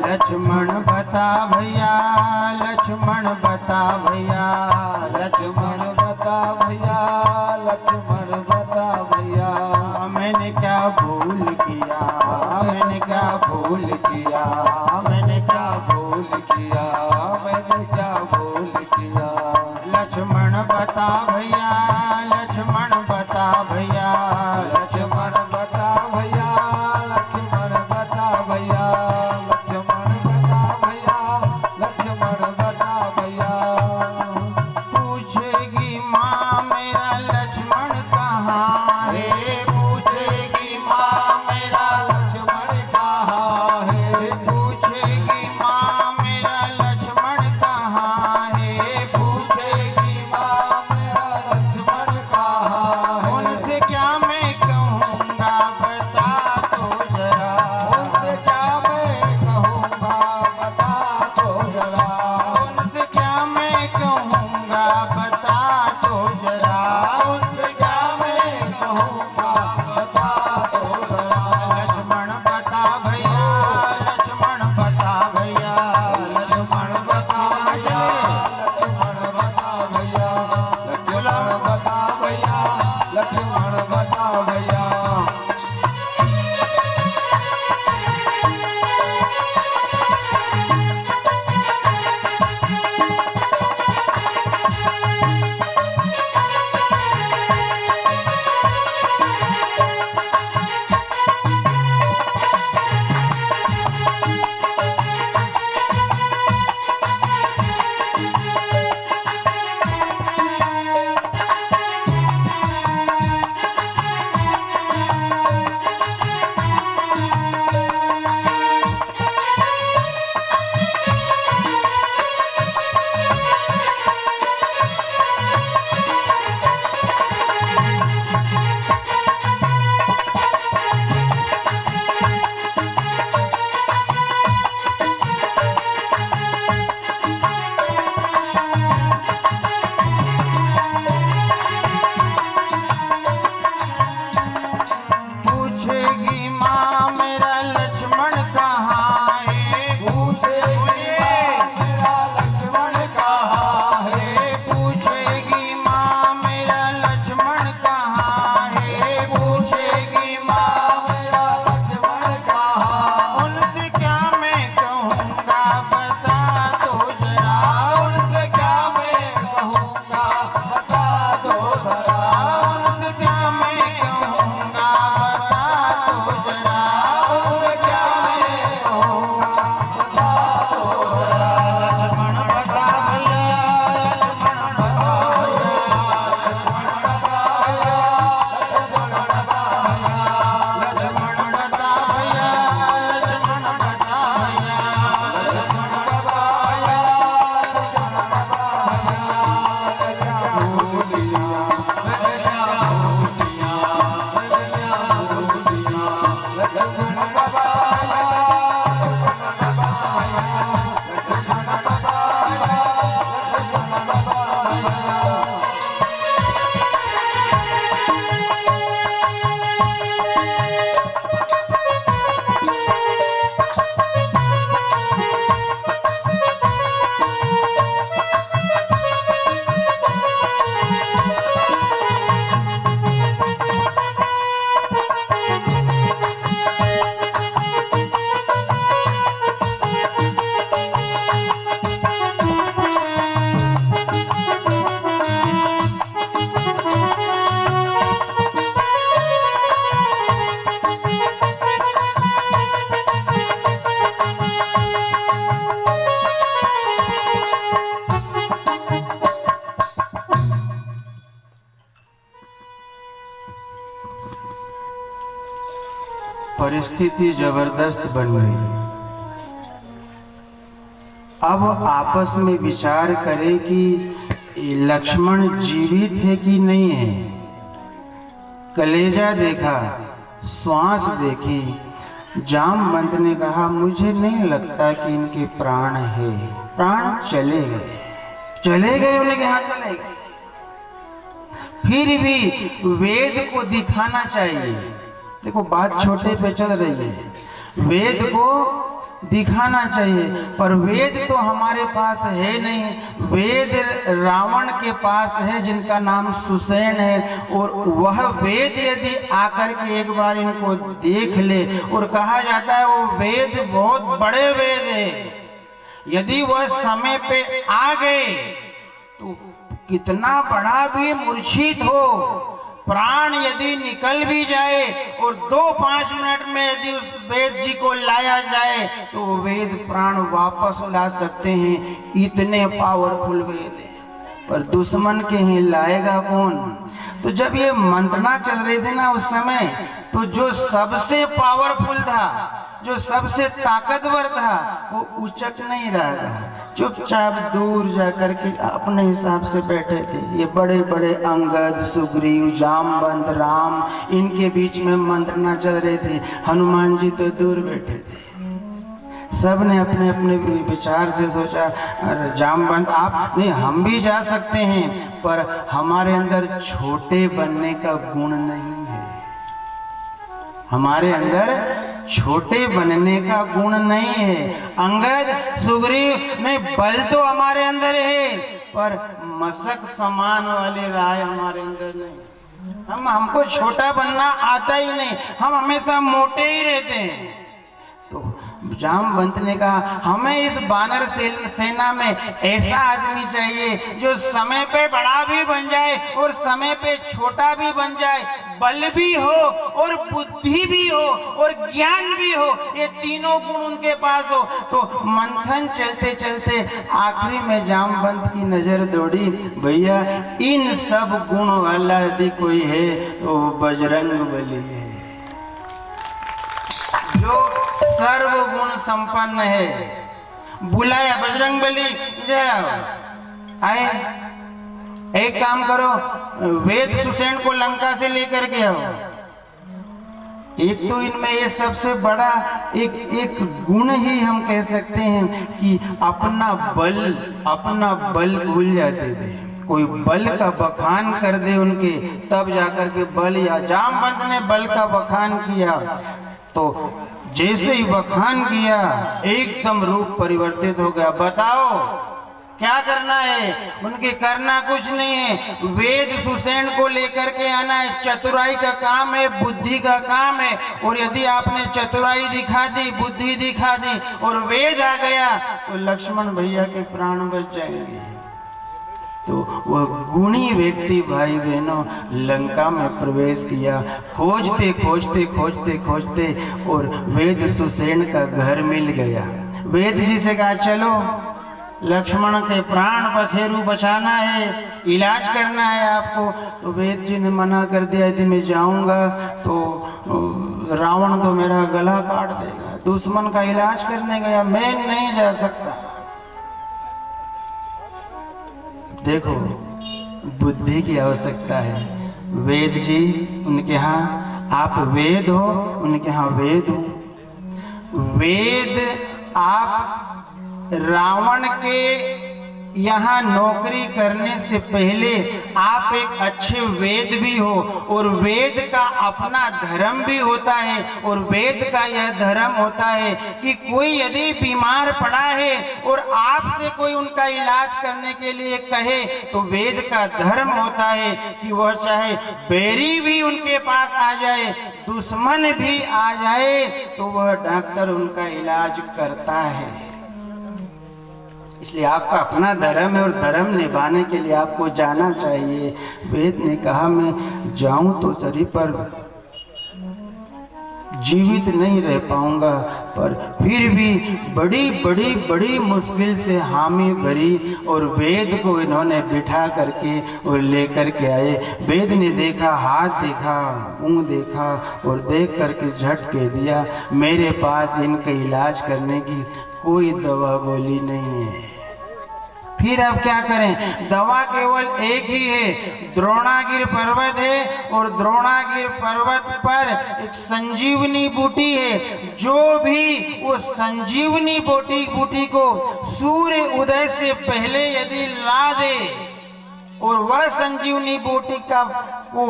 लक्ष्मण बता भैया, लक्ष्मण बता भैया, लक्ष्मण बता भैया, लक्ष्मण बता भैया, मैंने क्या भूल किया, मैंने क्या भूल किया, मैंने क्या भूल किया, मैंने क्या भूल किया। लक्ष्मण बता भैया, लक्ष्मण बता भैया, लक्ष्मण बता भैया, लक्ष्मण बता भैया, लक्ष्मण बता भैया, लक्ष्मण बता भैया। पूछेगी माँ मेरा लक्ष्मण कहाँ है, पूछेगी माँ मेरा लक्ष्मण कहाँ है, पूछेगी माँ मेरा लक्ष्मण कहाँ है, पूछेगी माँ मेरा लक्ष्मण कहाँ है। उनसे क्या मैं कहूँगा बता तो जरा, उनसे क्या मैं कहूँगा बता तो जरा, उनसे क्या मैं कहूँगा बता तो जरा, उनसे क्या मैं कहूँगा बता तो जरा। लक्ष्मण बता भैया, लक्ष्मण बता भैया, लक्ष्मण बता लक्ष्मण बता भैया, लक्ष्मण बता भैया, लक्ष्मण बता भैया। पूछेगी माँ मेरा लक्ष्मण कहाँ है, पूछेगी मेरा लक्ष्मण कहाँ है, पूछेगी माँ मेरा लक्ष्मण कहाँ है, पूछेगी माँ मेरा लक्ष्मण कहाँ। उनसे क्या मैं कहूँगा बता तो जरा, उनसे क्या मैं कहूँगा बता दो जरा, उनसे क्या मैं कहूँगा बता तो जरा, उनसे क्या मैं कहूँगा बता दो जरा। लक्ष्मण बता भैया, लक्ष्मण बता भैया, लक्ष्मण बता भैया, लक्ष्मण बता भैया, परिस्थिति जबरदस्त बन गई। अब आपस में विचार करें कि लक्ष्मण जीवित है कि नहीं है, कलेजा देखा, श्वास देखी। जामवंत ने कहा मुझे नहीं लगता कि इनके प्राण है, प्राण चले गए। चले गए उन्हें कहा चले गए। फिर भी वेद को दिखाना चाहिए। देखो बात छोटे पे चल रही है, वेद को दिखाना चाहिए, पर वेद तो हमारे पास है नहीं। वेद रावण के पास है जिनका नाम सुसेन है, और वह वेद यदि आकर के एक बार इनको देख ले, और कहा जाता है वो वेद बहुत बड़े वेद है, यदि वह समय पे आ गए तो कितना बड़ा भी मूर्छित हो, प्राण यदि निकल भी जाए और 2-5 मिनट में यदि उस वेद जी को लाया जाए तो वेद प्राण वापस ला सकते हैं, इतने पावरफुल वेद है। पर दुश्मन के ही लाएगा कौन? तो जब ये मंत्रणा चल रही थी ना उस समय, तो जो सबसे पावरफुल था, जो सबसे ताकतवर था, वो उचक नहीं रहा था, चुपचाप दूर जाकर के अपने हिसाब से बैठे थे। ये बड़े बड़े अंगद, सुग्रीव, जामवंत, राम, इनके बीच में मंत्रणा चल रही थी। हनुमान जी तो दूर बैठे थे। सब ने अपने अपने विचार से सोचा, जामवंत आप नहीं, हम भी जा सकते हैं, पर हमारे अंदर छोटे बनने का गुण नहीं है, हमारे अंदर छोटे बनने का गुण नहीं है। अंगद, सुग्रीव, नहीं, बल तो हमारे अंदर है, पर मशक समान वाली राय हमारे अंदर नहीं। हमको छोटा बनना आता ही नहीं, हम हमेशा मोटे ही रहते हैं। तो जामवंत ने कहा हमें इस वानर सेना में ऐसा आदमी चाहिए जो समय पे बड़ा भी बन जाए और समय पे छोटा भी बन जाए, बल भी हो और बुद्धि भी हो और ज्ञान भी हो, ये तीनों गुण उनके पास हो। तो मंथन चलते चलते आखिरी में जामवंत की नजर दौड़ी, भैया इन सब गुण वाला यदि कोई है तो बजरंग बली है, जो सर्वगुण संपन्न है। बुलाया, बजरंग बली इधर आओ, आए, एक काम करो, वेद सुसेन को लंका से लेकर के आओ। एक तो इनमें ये सबसे बड़ा एक गुण ही हम कह सकते हैं कि अपना बल भूल जाते थे। कोई बल का बखान कर दे उनके, तब जाकर के बल, या जामवंत ने बल का बखान किया तो जैसे ही बखान किया एकदम रूप परिवर्तित हो गया। बताओ क्या करना है? उनके करना कुछ नहीं है, वेद सुसेन को लेकर के आना है। चतुराई का काम है, बुद्धि का काम है, और यदि आपने चतुराई दिखा दी, बुद्धि दिखा दी और वेद आ गया तो लक्ष्मण भैया के प्राण बच जाएंगे। तो वह गुणी व्यक्ति भाई बहनों लंका में प्रवेश किया, खोजते खोजते खोजते खोजते, और वेद सुसेन का घर मिल गया। वेद जी से कहा चलो लक्ष्मण के प्राण पखेरु बचाना है, इलाज करना है आपको। तो वेद जी ने मना कर दिया, यदि मैं जाऊंगा तो रावण तो मेरा गला काट देगा, दुश्मन का इलाज करने गया, मैं नहीं जा सकता। देखो बुद्धि की आवश्यकता है। वेद जी उनके यहाँ, आप वेद हो, उनके यहाँ वेद हो। वेद आप रावण के यहाँ नौकरी करने से पहले आप एक अच्छे वेद भी हो, और वेद का अपना धर्म भी होता है। और वेद का यह धर्म होता है कि कोई यदि बीमार पड़ा है और आपसे कोई उनका इलाज करने के लिए कहे, तो वेद का धर्म होता है कि वह चाहे बैरी भी उनके पास आ जाए, दुश्मन भी आ जाए, तो वह डॉक्टर उनका इलाज करता है। इसलिए आपका अपना धर्म है, और धर्म निभाने के लिए आपको जाना चाहिए। वेद ने कहा मैं जाऊं तो सही, पर जीवित नहीं रह पाऊंगा, पर फिर भी बड़ी मुश्किल से हामी भरी, और वेद को इन्होंने बिठा करके और लेकर के आए। वेद ने देखा, हाथ देखा, मुंह देखा, और देख करके झट कह दिया मेरे पास इनका इलाज करने की कोई दवा गोली नहीं है। फिर अब क्या करें? दवा केवल एक ही है, द्रोणागिर पर्वत है और द्रोणागिर पर्वत पर एक संजीवनी बूटी है। जो भी वो संजीवनी बूटी को सूर्य उदय से पहले यदि ला दे और वह संजीवनी बूटी का को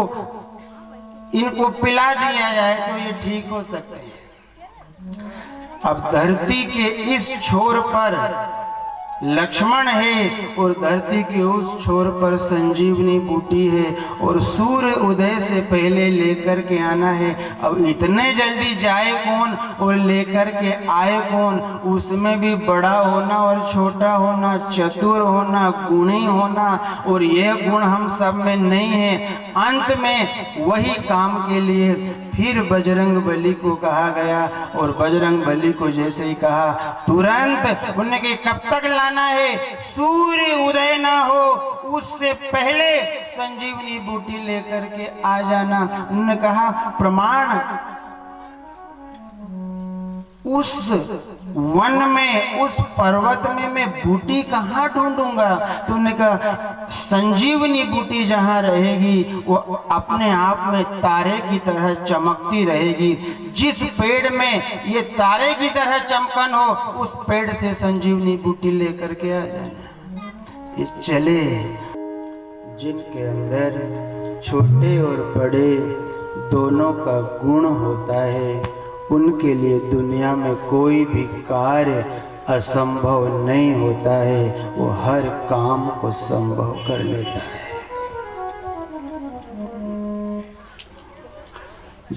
इनको पिला दिया जाए तो ये ठीक हो सकते हैं। अब धरती के इस छोर पर लक्ष्मण है और धरती के उस छोर पर संजीवनी बूटी है और सूर्य उदय से पहले लेकर के आना है। अब इतने जल्दी जाए कौन और लेकर के आए कौन? उसमें भी बड़ा होना और छोटा होना, चतुर होना, गुणी होना, और ये गुण हम सब में नहीं है। अंत में वही काम के लिए फिर बजरंग बली को कहा गया और बजरंग बली को जैसे ही कहा तुरंत उनके कब तक लाना है? सूर्य उदय ना हो उससे पहले संजीवनी बूटी लेकर के आ जाना। उन्होंने कहा प्रमाण उस वन में, उस पर्वत में मैं बूटी कहाँ ढूंढूंगा? तूने कहा संजीवनी बूटी जहाँ रहेगी वो अपने आप में तारे की तरह चमकती रहेगी। जिस पेड़ में ये तारे की तरह चमकन हो उस पेड़ से संजीवनी बूटी लेकर के आ जाना। ये चले जिनके अंदर छोटे और बड़े दोनों का गुण होता है उनके लिए दुनिया में कोई भी कार्य असंभव नहीं होता है, वो हर काम को संभव कर लेता है।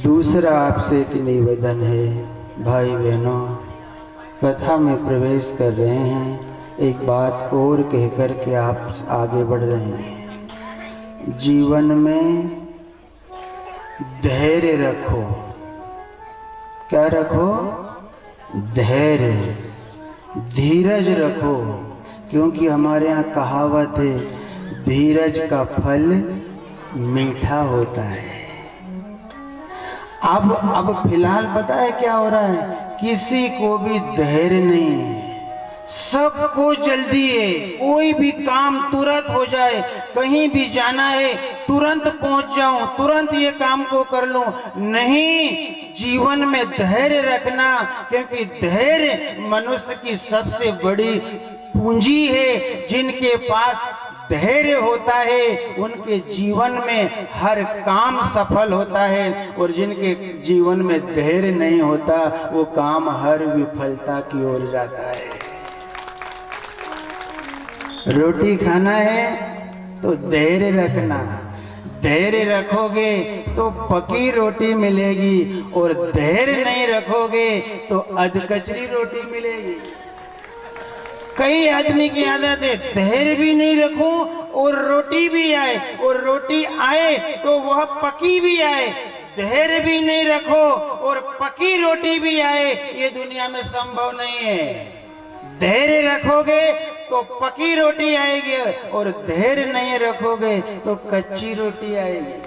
दूसरा आपसे एक निवेदन है, भाई बहनों, कथा में प्रवेश कर रहे हैं, एक बात और कहकर के आप आगे बढ़ रहे हैं। जीवन में धैर्य रखो। क्या रखो? धैर्य, धीरज रखो, क्योंकि हमारे यहाँ कहावत है धीरज का फल मीठा होता है। अब फिलहाल पता है क्या हो रहा है? किसी को भी धैर्य नहीं है, सबको जल्दी है, कोई भी काम तुरंत हो जाए, कहीं भी जाना है तुरंत पहुंच जाऊं, तुरंत ये काम को कर लूं। नहीं, जीवन में धैर्य रखना, क्योंकि धैर्य मनुष्य की सबसे बड़ी पूंजी है। जिनके पास धैर्य होता है उनके जीवन में हर काम सफल होता है, और जिनके जीवन में धैर्य नहीं होता वो काम हर विफलता की ओर जाता है। रोटी खाना है तो धैर्य रखना, धैर्य रखोगे तो पकी रोटी मिलेगी, और धैर्य नहीं रखोगे तो अधकचरी रोटी मिलेगी। कई आदमी की आदत है धैर्य भी नहीं रखूं और रोटी भी आए, और रोटी आए तो वह पकी भी आए। धैर्य भी नहीं रखो और पकी रोटी भी आए, ये दुनिया में संभव नहीं है। धैर्य रखोगे तो पकी रोटी आएगी, और धैर्य नहीं रखोगे तो कच्ची रोटी आएगी।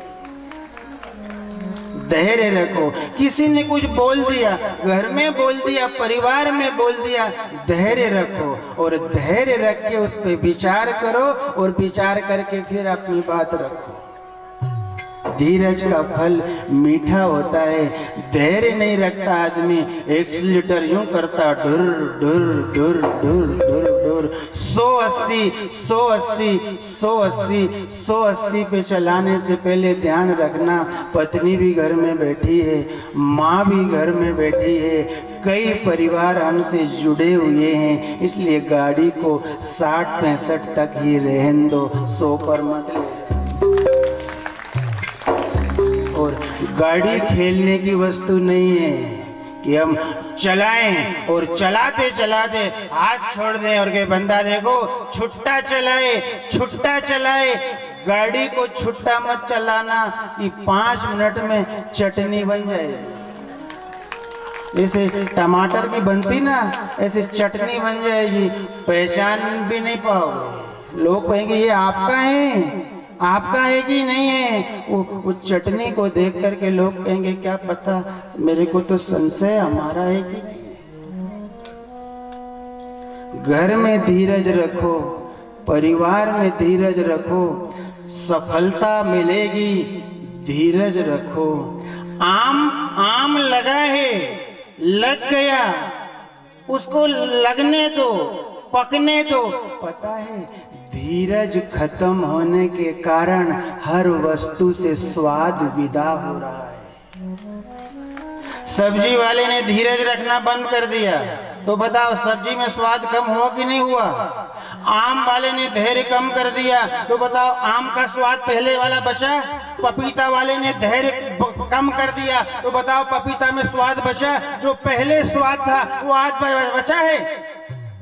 धैर्य रखो। किसी ने कुछ बोल दिया, घर में बोल दिया, परिवार में बोल दिया, धैर्य रखो और धैर्य रख के उस पर विचार करो, और विचार करके फिर अपनी बात रखो। धीरज का फल मीठा होता है। धैर्य नहीं रखता आदमी, एक्सीलेटर यूं करता डुर डुर डुर डुर डुर डुर, 180 180 180 180 पे चलाने से पहले ध्यान रखना पत्नी भी घर में बैठी है, माँ भी घर में बैठी है, कई परिवार हमसे जुड़े हुए हैं, इसलिए गाड़ी को 60-65 तक ही रहने दो, 100 पर मत ले। और गाड़ी खेलने की वस्तु नहीं है कि हम चलाएं और चलाते चलाते हाथ छोड़ दें और के बंदा देखो छुट्टा चलाए। गाड़ी को छुट्टा मत चलाना कि 5 मिनट में चटनी बन जाए। जैसे टमाटर की बनती ना, ऐसे चटनी बन जाएगी, पहचान भी नहीं पाओगे। लोग कहेंगे ये आपका है कि नहीं है। वो चटनी को देख करके लोग कहेंगे क्या पता, मेरे को तो संशय हमारा है कि नहीं। घर में धीरज रखो, परिवार में धीरज रखो, सफलता मिलेगी, धीरज रखो। आम लगा है, लग गया, उसको लगने दो, पकने दो। पता है धीरज खत्म होने के कारण हर वस्तु से स्वाद विदा हो रहा है। सब्जी वाले ने धीरज रखना बंद कर दिया तो बताओ सब्जी में स्वाद कम हुआ कि नहीं हुआ? आम वाले ने धैर्य कम कर दिया तो बताओ आम का स्वाद पहले वाला बचा? पपीता वाले ने धैर्य कम कर दिया तो बताओ पपीता में स्वाद बचा? जो पहले स्वाद था वो आज बचा है?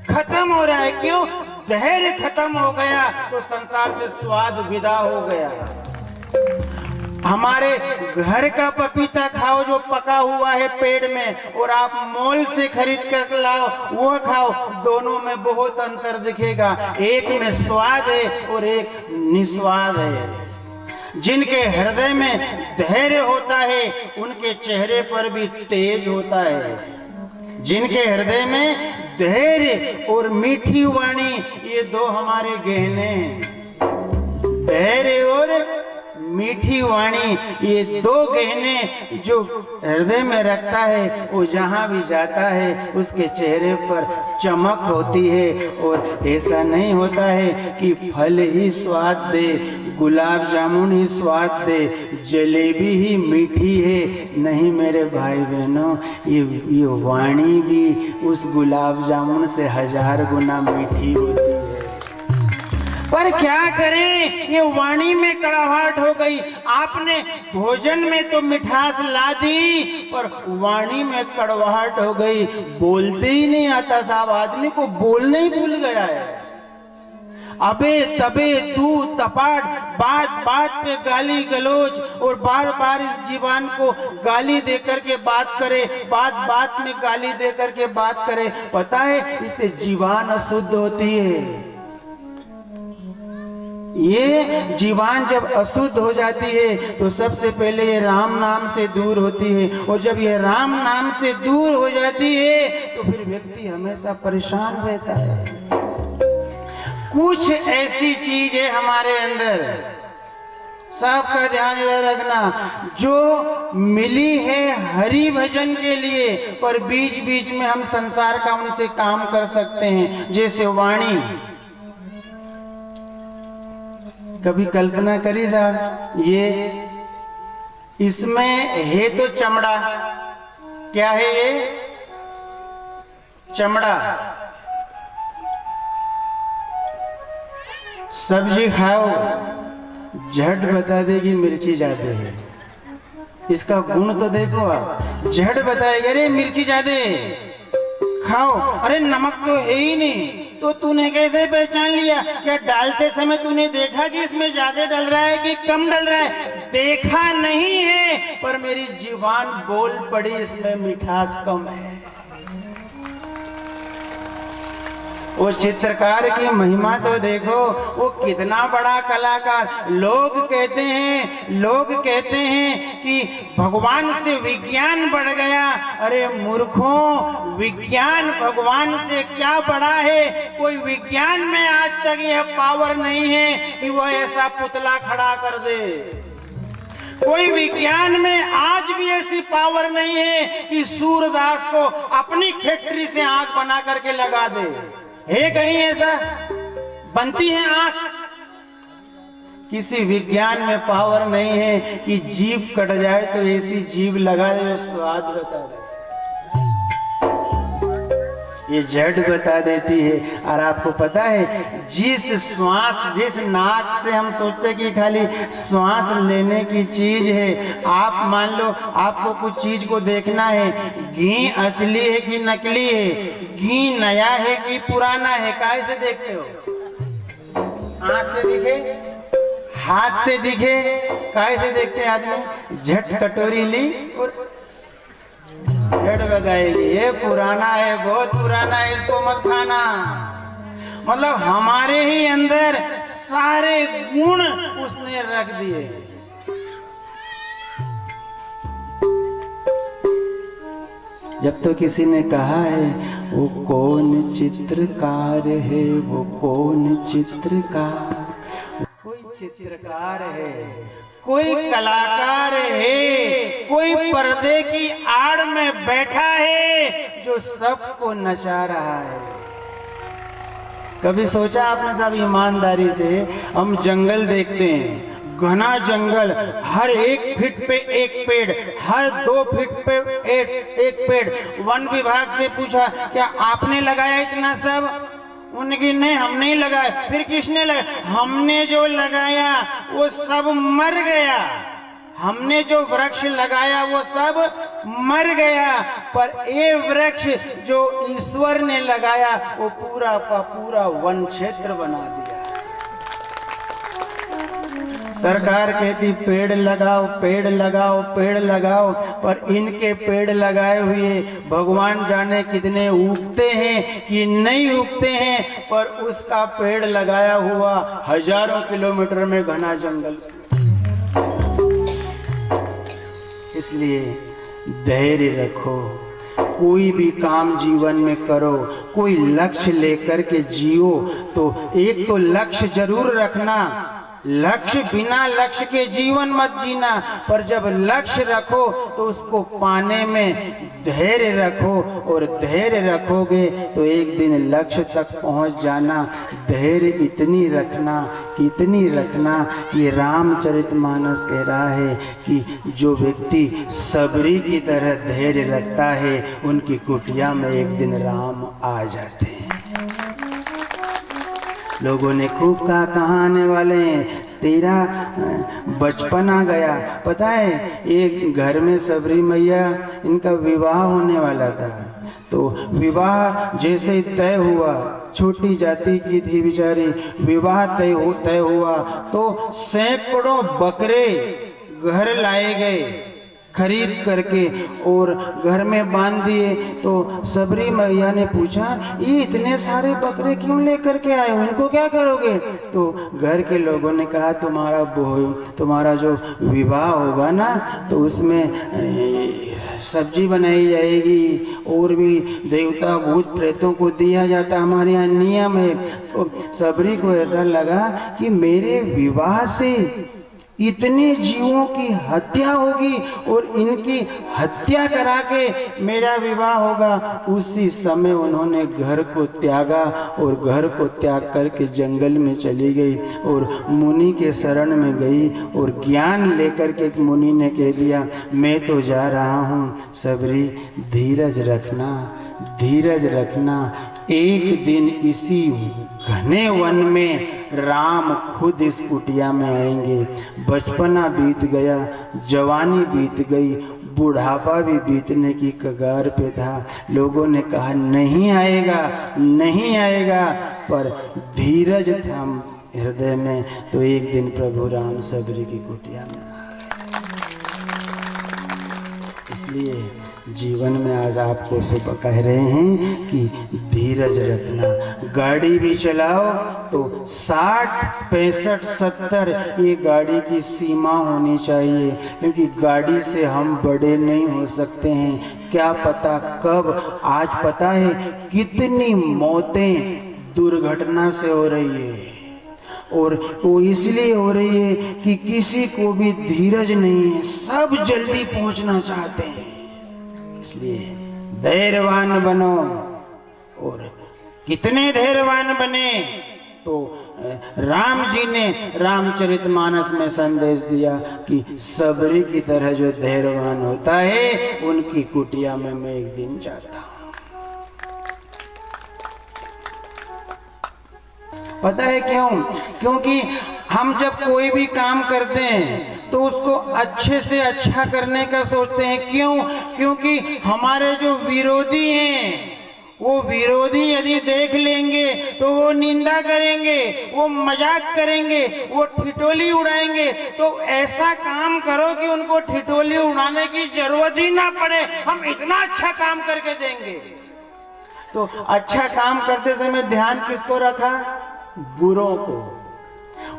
खत्म हो रहा है। क्यों? धैर्य खत्म हो गया तो संसार से स्वाद विदा हो गया। हमारे घर का पपीता खाओ जो पका हुआ है पेड़ में, और आप मॉल से खरीद कर लाओ वो खाओ, दोनों में बहुत अंतर दिखेगा। एक में स्वाद है और एक निस्वाद है। जिनके हृदय में धैर्य होता है उनके चेहरे पर भी तेज होता है। जिनके हृदय में धैर्य और मीठी वाणी, ये दो हमारे गहने हैं। धैर्य और मीठी वाणी, ये दो गहने जो हृदय में रखता है वो जहाँ भी जाता है उसके चेहरे पर चमक होती है। और ऐसा नहीं होता है कि फल ही स्वाद दे, गुलाब जामुन ही स्वाद दे, जलेबी ही मीठी है। नहीं मेरे भाई बहनों, ये वाणी भी उस गुलाब जामुन से 1000 गुना मीठी होती है। पर क्या करें, ये वाणी में कड़वाहट हो गई। आपने भोजन में तो मिठास ला दी पर वाणी में कड़वाहट हो गई। बोलते ही नहीं आता साहब, आदमी को बोलना ही भूल गया है। अबे तबे तू तपाट, बात बात पे गाली गलोच, और बार बार इस जीवन को गाली देकर के बात करे, बात बात में गाली देकर के बात करे। पता है इससे जीवान अशुद्ध होती है। ये जीवान जब अशुद्ध हो जाती है तो सबसे पहले ये राम नाम से दूर होती है, और जब ये राम नाम से दूर हो जाती है तो फिर व्यक्ति हमेशा परेशान रहता है। कुछ ऐसी चीज है हमारे अंदर, सबका ध्यान इधर रखना, जो मिली है हरि भजन के लिए, पर बीच बीच में हम संसार का उनसे काम कर सकते हैं। जैसे वाणी, कभी कल्पना करी साहब, ये इसमें है तो चमड़ा, क्या है ये? चमड़ा। सब्जी खाओ झट बता देगी मिर्ची ज्यादा है। इसका गुण तो देखो आप, झट बताएगा अरे मिर्ची ज्यादा खाओ, अरे नमक तो है ही नहीं। तो तूने कैसे पहचान लिया? क्या डालते समय तूने देखा कि इसमें ज्यादा डल रहा है कि कम डल रहा है? देखा नहीं है, पर मेरी जीवान बोल पड़ी इसमें मिठास कम है। वो चित्रकार की महिमा तो देखो, वो कितना बड़ा कलाकार। लोग कहते हैं कि भगवान से विज्ञान बढ़ गया। अरे मूर्खों, विज्ञान भगवान से क्या बड़ा है? कोई विज्ञान में आज तक यह पावर नहीं है कि वह ऐसा पुतला खड़ा कर दे। कोई विज्ञान में आज भी ऐसी पावर नहीं है कि सूरदास को अपनी फैक्ट्री से आंख बना करके लगा दे। है कहीं ऐसा? बनती है आंख? किसी विज्ञान में पावर नहीं है कि जीभ कट जाए तो ऐसी जीभ लगा दे स्वाद बता दे। ये झट बता देती है। और आपको पता है, जिस नाक से हम सोचते कि खाली श्वास लेने की चीज है, आप मान लो आपको कुछ चीज को देखना है, घी असली है कि नकली है, घी नया है कि पुराना है, काहे से देखते हो? आंख से दिखे, हाथ से दिखे, काहे से देखते हैं आदमी? झट कटोरी ली और झट बताएगी ये पुराना है, बहुत पुराना है, इसको मत खाना। मतलब हमारे ही अंदर सारे गुण उसने रख दिए। जब तो किसी ने कहा है वो कौन चित्रकार है, वो कौन चित्रकार, कोई चित्रकार है, कोई कलाकार है, कोई पर्दे की आड़ में बैठा है जो सबको नचा रहा है। कभी सोचा आपने साहब ईमानदारी से, हम जंगल देखते हैं, घना जंगल, हर 1 फीट पे एक पेड़, हर 2 फीट पे एक पेड़। वन विभाग से पूछा क्या आपने लगाया इतना सब? उनकी नहीं, हम नहीं लगाया। फिर किसने लगाया? हमने जो लगाया वो सब मर गया। हमने जो वृक्ष लगाया वो सब मर गया, पर ये वृक्ष जो ईश्वर ने लगाया वो पूरा का पूरा वन क्षेत्र बना दिया। सरकार कहती पेड़ लगाओ, पेड़ लगाओ, पेड़ लगाओ, पर इनके पेड़ लगाए हुए भगवान जाने कितने उगते हैं कि नहीं उगते हैं, पर उसका पेड़ लगाया हुआ हजारों किलोमीटर में घना जंगल से। इसलिए धैर्य रखो, कोई भी काम जीवन में करो, कोई लक्ष्य लेकर के जियो, तो एक तो लक्ष्य जरूर रखना। लक्ष्य, बिना लक्ष्य के जीवन मत जीना, पर जब लक्ष्य रखो तो उसको पाने में धैर्य रखो, और धैर्य रखोगे तो एक दिन लक्ष्य तक पहुंच जाना। धैर्य इतनी रखना कि रामचरितमानस कह रहा है कि जो व्यक्ति सबरी की तरह धैर्य रखता है उनकी कुटिया में एक दिन राम आ जाते हैं। लोगों ने खूब कहा कहाँ आने वाले हैं, तेरा बचपन आ गया। पता है एक घर में सबरी मैया, इनका विवाह होने वाला था, तो विवाह जैसे ही तय हुआ, छोटी जाति की थी बेचारी, विवाह तय हुआ तो सैकड़ों बकरे घर लाए गए खरीद करके और घर में बांध दिए। तो सबरी मैया ने पूछा ये इतने सारे बकरे क्यों लेकर के आए हो, इनको क्या करोगे? तो घर के लोगों ने कहा तुम्हारा जो विवाह होगा ना तो उसमें सब्जी बनाई जाएगी और भी देवता भूत प्रेतों को दिया जाता, हमारे यहाँ नियम है। तो सबरी को ऐसा लगा कि मेरे विवाह से इतने जीवों की हत्या होगी और इनकी हत्या करा के मेरा विवाह होगा। उसी समय उन्होंने घर को त्यागा और घर को त्याग करके जंगल में चली गई और मुनि के शरण में गई और ज्ञान लेकर के एक मुनि ने कह दिया मैं तो जा रहा हूँ सबरी, धीरज रखना, एक दिन इसी घने वन में राम खुद इस कुटिया में आएंगे। बचपना बीत गया, जवानी बीत गई, बुढ़ापा भी बीतने की कगार पे था। लोगों ने कहा नहीं आएगा, पर धीरज था हृदय में, तो एक दिन प्रभु राम सबरी की कुटिया में आ। इसलिए जीवन में आज आपको सुबह कह रहे हैं कि धीरज रखना। गाड़ी भी चलाओ तो 60, 65, 70 ये गाड़ी की सीमा होनी चाहिए, क्योंकि गाड़ी से हम बड़े नहीं हो सकते हैं। क्या पता कब, आज पता है कितनी मौतें दुर्घटना से हो रही है, और वो इसलिए हो रही है कि किसी को भी धीरज नहीं है, सब जल्दी पहुंचना चाहते हैं। इसलिए धैर्यवान बनो, और कितने धैर्यवान बने तो राम जी ने रामचरितमानस में संदेश दिया कि सबरी की तरह जो धैर्यवान होता है उनकी कुटिया में मैं एक दिन जाता हूं। पता है क्यों? क्योंकि हम जब कोई भी काम करते हैं तो उसको अच्छे से अच्छा करने का सोचते हैं। क्यों? क्योंकि हमारे जो विरोधी हैं वो विरोधी यदि देख लेंगे तो वो निंदा करेंगे, वो मजाक करेंगे, वो ठिठोली उड़ाएंगे। तो ऐसा काम करो कि उनको ठिठोली उड़ाने की जरूरत ही ना पड़े, हम इतना अच्छा काम करके देंगे। तो अच्छा काम करते समय ध्यान किसको रखा? बुरों को।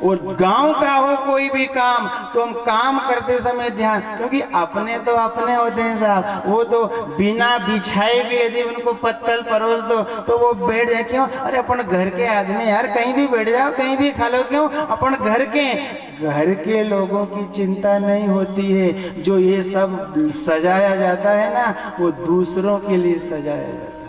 और गांव का हो कोई भी काम तो हम काम करते समय ध्यान, क्योंकि अपने तो अपने होते हैं साहब, वो तो बिना बिछाए भी यदि उनको पत्तल परोस दो तो वो बैठ जाए। क्यों? अरे अपन घर के आदमी यार, कहीं भी बैठ जाओ, कहीं भी खा लो, क्यों? अपन घर के लोगों की चिंता नहीं होती है। जो ये सब सजाया जाता है ना, वो दूसरों के लिए सजाया जाता है।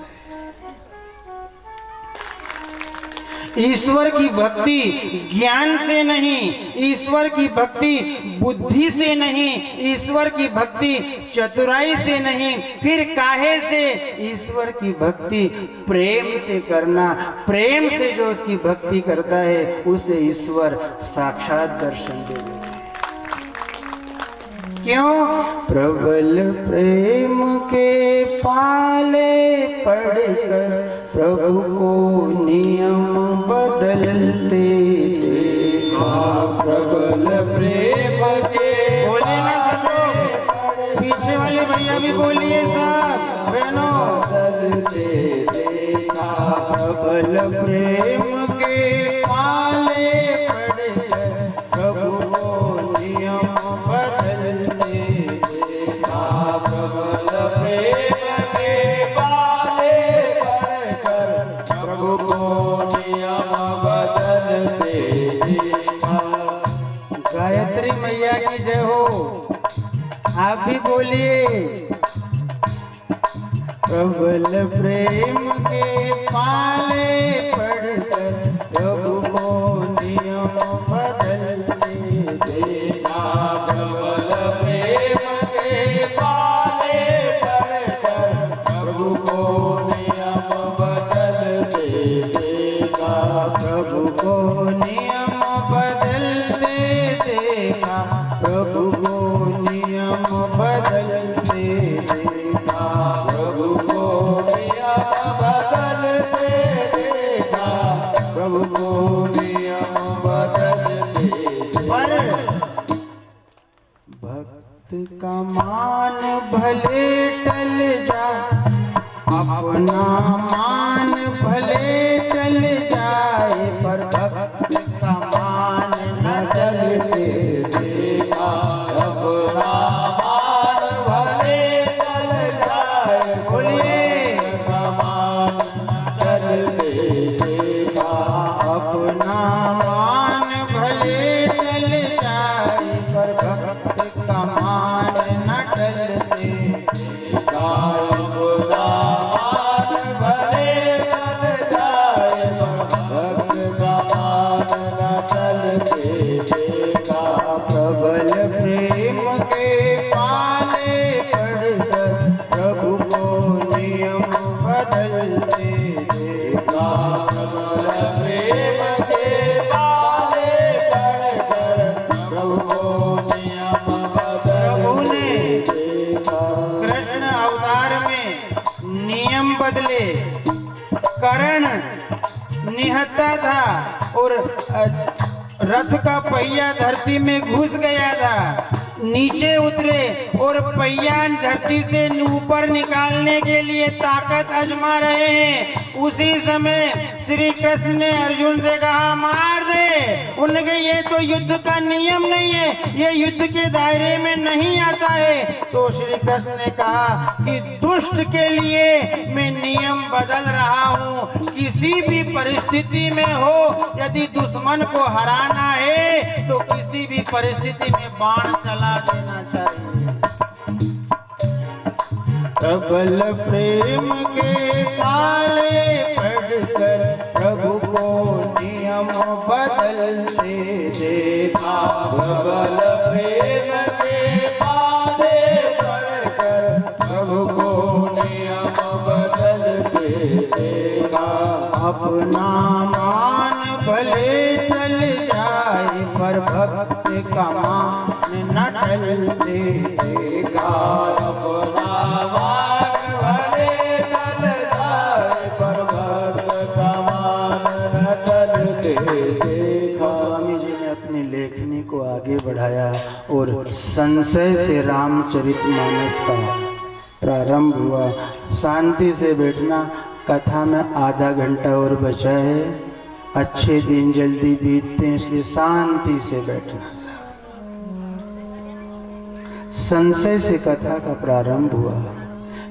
ईश्वर की भक्ति ज्ञान से नहीं, ईश्वर की भक्ति बुद्धि से नहीं, ईश्वर की भक्ति चतुराई से नहीं, फिर काहे से? ईश्वर की भक्ति प्रेम से करना। प्रेम से जो उसकी भक्ति करता है उसे ईश्वर साक्षात दर्शन दे देते हैं। क्यों? प्रबल प्रेम के पाले पड़कर प्रभु को नियम बदलते देखा। प्रबल प्रेम के बोले ना सब लोग, पीछे वाले भैया भी बोलिए साहब बहनों। बदलते देखा। प्रबल प्रेम के पाले पड़कर प्रभु को नियम बदलते देखा। प्रबल प्रेम के पाले पड़कर प्रभु को नियम बदलते देखा। गायत्री मैया की जय हो। आप भी बोलिए। प्रबल प्रेम के पाले पड़कर प्रभु को नियम बदलते देखा। प्रबल प्रेम के पाले पड़कर प्रभु को नियम बदलते देखा। प्रभु को नियम बदलते देखा। प्रभु को नियम बदलते देखा। प्रभु को नियम बदलते देखा। प्रभु को नियम बदलते पर भक्त का मान भले टल जा, अपना मान भले टल जाए, पर भक्त का मान न टलते देखा। अपना मान भले टल जाए, बोलिए। मान टलते देखा। अपना मान भले टल जाए, पर भक्त का मान न टलते। अपना मान भले टल जाए, भक्त का मान न टलते देखा। प्रबल प्रेम के पाले पड़कर प्रभु को नियम बदलते देखा। प्रबल प्रेम के पाले पड़कर प्रभु को नियम प्रभु ने बदलते देखा। कृष्ण अवतार में नियम बदले, कर्ण निहत्ता था और रथ का पहिया धरती में घुस गया था। नीचे उतरे और पहिया धरती से ऊपर निकालने के लिए ताकत आजमा रहे हैं। उसी समय श्री कृष्ण ने अर्जुन से कहा मार दे। उन्होंने कहा ये तो युद्ध का नियम नहीं है, ये युद्ध के दायरे में नहीं आता है। तो श्री कृष्ण ने कहा कि दुष्ट के लिए मैं नियम बदल रहा हूँ। किसी भी परिस्थिति में हो, यदि दुश्मन को हराना है तो किसी भी परिस्थिति में बाण चला देना चाहिए। प्रबल प्रेम के पाले पड़कर प्रभु को नियम बदलते देखा। प्रबल प्रेम के पाले पड़कर प्रभु को नियम बदलते देखा। अपना मान भले टल जाए, पर भक्त का मान न टलते देखा। अपना मान भले टल जाए, पर भक्त का मान न टलते देखा। स्वामी जी ने अपनी लेखनी को आगे बढ़ाया और संशय से रामचरितमानस का प्रारंभ हुआ। शांति से बैठना, कथा में आधा घंटा और बचा है। अच्छे दिन जल्दी बीतते हैं, इसलिए शांति से बैठना था। संशय से कथा का प्रारंभ हुआ।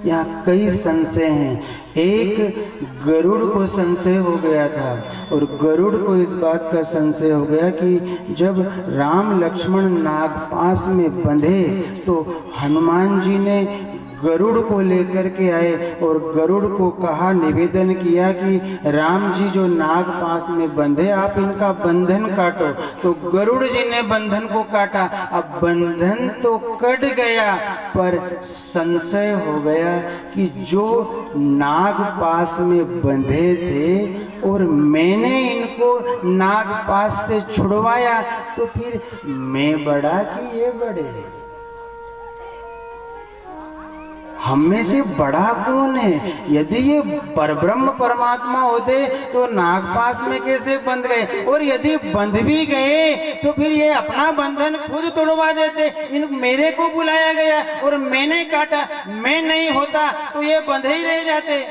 यहाँ कई संशय हैं। एक गरुड़ को संशय हो गया था, और गरुड़ को इस बात का संशय हो गया कि जब राम लक्ष्मण नागपाश में बंधे तो हनुमान जी ने गरुड़ को लेकर के आए और गरुड़ को कहा, निवेदन किया कि राम जी जो नागपाश में बंधे, आप इनका बंधन काटो। तो गरुड़ जी ने बंधन को काटा। अब बंधन तो कट गया, पर संशय हो गया कि जो नागपाश में बंधे थे और मैंने इनको नागपाश से छुड़वाया, तो फिर मैं बड़ा कि ये बड़े? हम में से बड़ा कौन है? यदि ये परब्रह्म परमात्मा होते तो नागपाश में कैसे बंध गए? और यदि बंध भी गए तो फिर ये अपना बंधन खुद तोड़वा देते। इन मेरे को बुलाया गया और मैंने काटा, मैं नहीं होता तो ये बंधे ही रह जाते।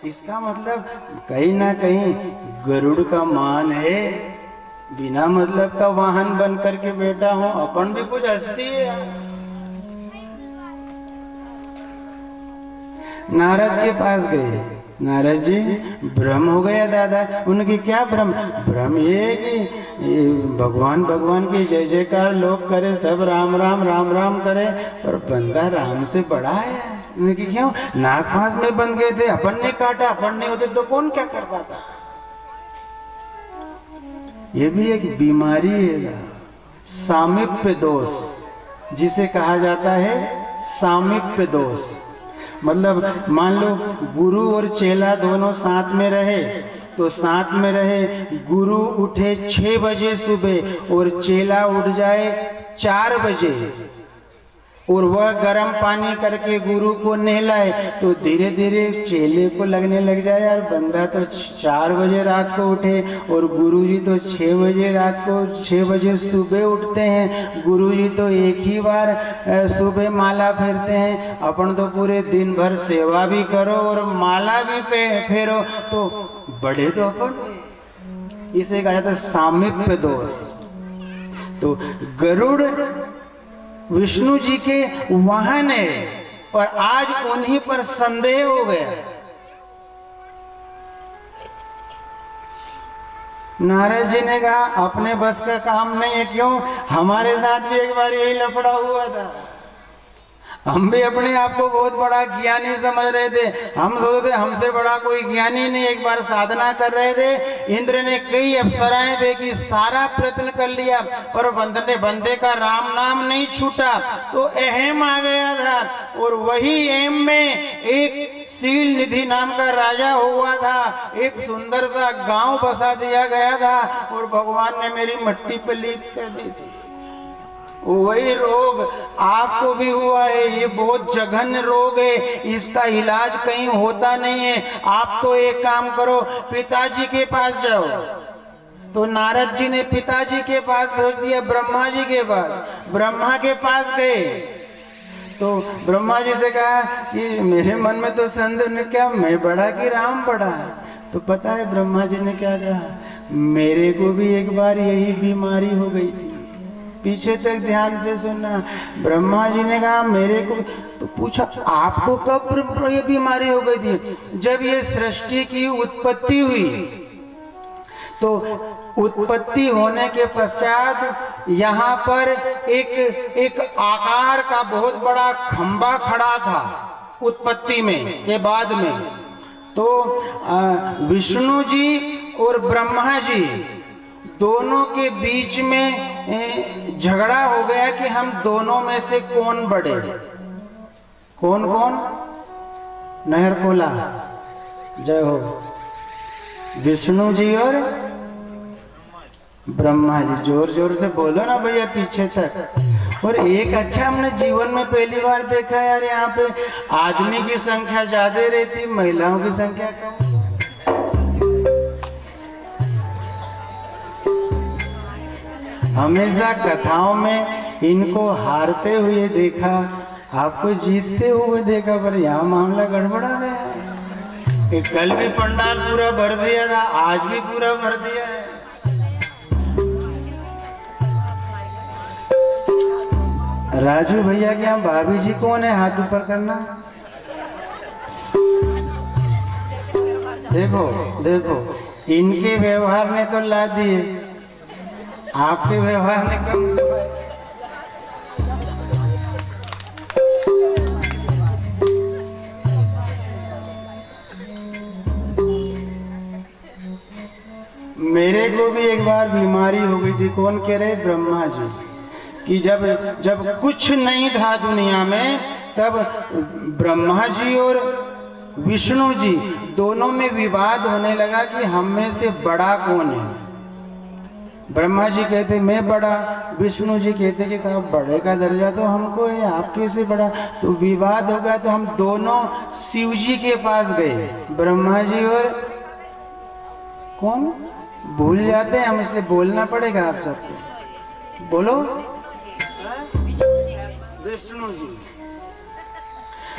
इसका मतलब कहीं ना कहीं गरुड़ का मान है, बिना मतलब का वाहन बन करके बैठा हूं, अपन भी कुछ हस्ती है। नारद के पास गए, नारद जी भ्रम हो गया दादा। उनकी क्या भ्रम? भ्रम ये कि भगवान भगवान की जय जयकार लोग करे, सब राम राम राम राम करे, पर बंदा राम से बड़ा है। उनकी क्यों? नागपाश में बंद गए थे, अपन ने काटा, अपन नहीं होते तो कौन क्या कर पाता? ये भी एक बीमारी है, सामीप्य दोष, जिसे कहा जाता है सामीप्य दोष। मतलब मान लो गुरु और चेला दोनों साथ में रहे, तो साथ में रहे, गुरु उठे 6 बजे सुबह और चेला उठ जाए 4 बजे, और वह गर्म पानी करके गुरु को नहलाए, तो धीरे धीरे चेले को लगने लग जाए यार बंदा तो 4 बजे रात को उठे और गुरु जी तो 6 बजे रात को 6 बजे सुबह उठते हैं। गुरु जी तो एक ही बार सुबह माला फेरते हैं, अपन तो पूरे दिन भर सेवा भी करो और माला भी फेरो, तो बड़े तो अपन। इसे कहा जाता है सामीप्य दोष। तो गरुड़ विष्णु जी के वाहन है, और आज उन्हीं पर संदेह हो गया। नारद जी ने कहा अपने बस का काम नहीं है। क्यों? हमारे साथ भी एक बार यही लफड़ा हुआ था। हम भी अपने आप को बहुत बड़ा ज्ञानी समझ रहे थे, हम सोचते थे हमसे बड़ा कोई ज्ञानी नहीं। एक बार साधना कर रहे थे, इंद्र ने कई अप्सराएं देखी, सारा प्रयत्न कर लिया, पर बंदे का राम नाम नहीं छूटा, तो अहम आ गया था। और वही अहम में एक शील निधि नाम का राजा हुआ था, एक सुंदर सा गांव बसा दिया गया था, और भगवान ने मेरी मट्टी पलीत कर दी थी। वही रोग आपको भी हुआ है, ये बहुत जघन्य रोग है, इसका इलाज कहीं होता नहीं है। आप तो एक काम करो, पिताजी के पास जाओ। तो नारद जी ने पिताजी के पास भेज दिया, ब्रह्मा जी के पास। ब्रह्मा के पास गए तो ब्रह्मा जी से कहा कि मेरे मन में तो संदेह ने, क्या मैं बड़ा कि राम बड़ा? तो पता है ब्रह्मा जी ने क्या कहा? मेरे को भी एक बार यही बीमारी हो गई थी। पीछे तक ध्यान से सुनना। ब्रह्मा जी ने कहा मेरे को, तो पूछा आपको कब ये बीमारी हो गई थी? जब ये सृष्टि की उत्पत्ति हुई, तो उत्पत्ति होने के पश्चात यहाँ पर एक आकार का बहुत बड़ा खंबा खड़ा था उत्पत्ति में के बाद में। तो विष्णु जी और ब्रह्मा जी दोनों के बीच में झगड़ा हो गया कि हम दोनों में से कौन बड़े। कौन कौन? नहर खोला, जय हो। विष्णु जी और ब्रह्मा जी। जोर जोर से बोलो ना भैया पीछे तक। और एक अच्छा हमने जीवन में पहली बार देखा यार, यहाँ पे आदमी की संख्या ज्यादा रहती, महिलाओं की संख्या कम। हमेशा कथाओं में इनको हारते हुए देखा, आपको जीतते हुए देखा, पर यहाँ मामला गड़बड़ा गया। कि कल भी पंडाल पूरा भर दिया था, आज भी पूरा भर दिया है। राजू भैया के यहाँ भाभी जी कौन है? हाथ ऊपर करना। देखो देखो, इनके व्यवहार ने तो ला दिए, आपके व्यवहार ने कम दबाए। मेरे को भी एक बार बीमारी हो गई थी। कौन कह रहे? ब्रह्मा जी। कि जब कुछ नहीं था दुनिया में, तब ब्रह्मा जी और विष्णु जी दोनों में विवाद होने लगा कि हम में से बड़ा कौन है। ब्रह्मा जी कहते मैं बड़ा, विष्णु जी कहते कि साहब बड़े का दर्जा तो हमको है, आप कैसे बड़ा। तो विवाद हो गया। तो हम दोनों शिव जी के पास गए, ब्रह्मा जी और कौन, भूल जाते हैं हम, इसलिए बोलना पड़ेगा आप सबको। बोलो, विष्णु जी।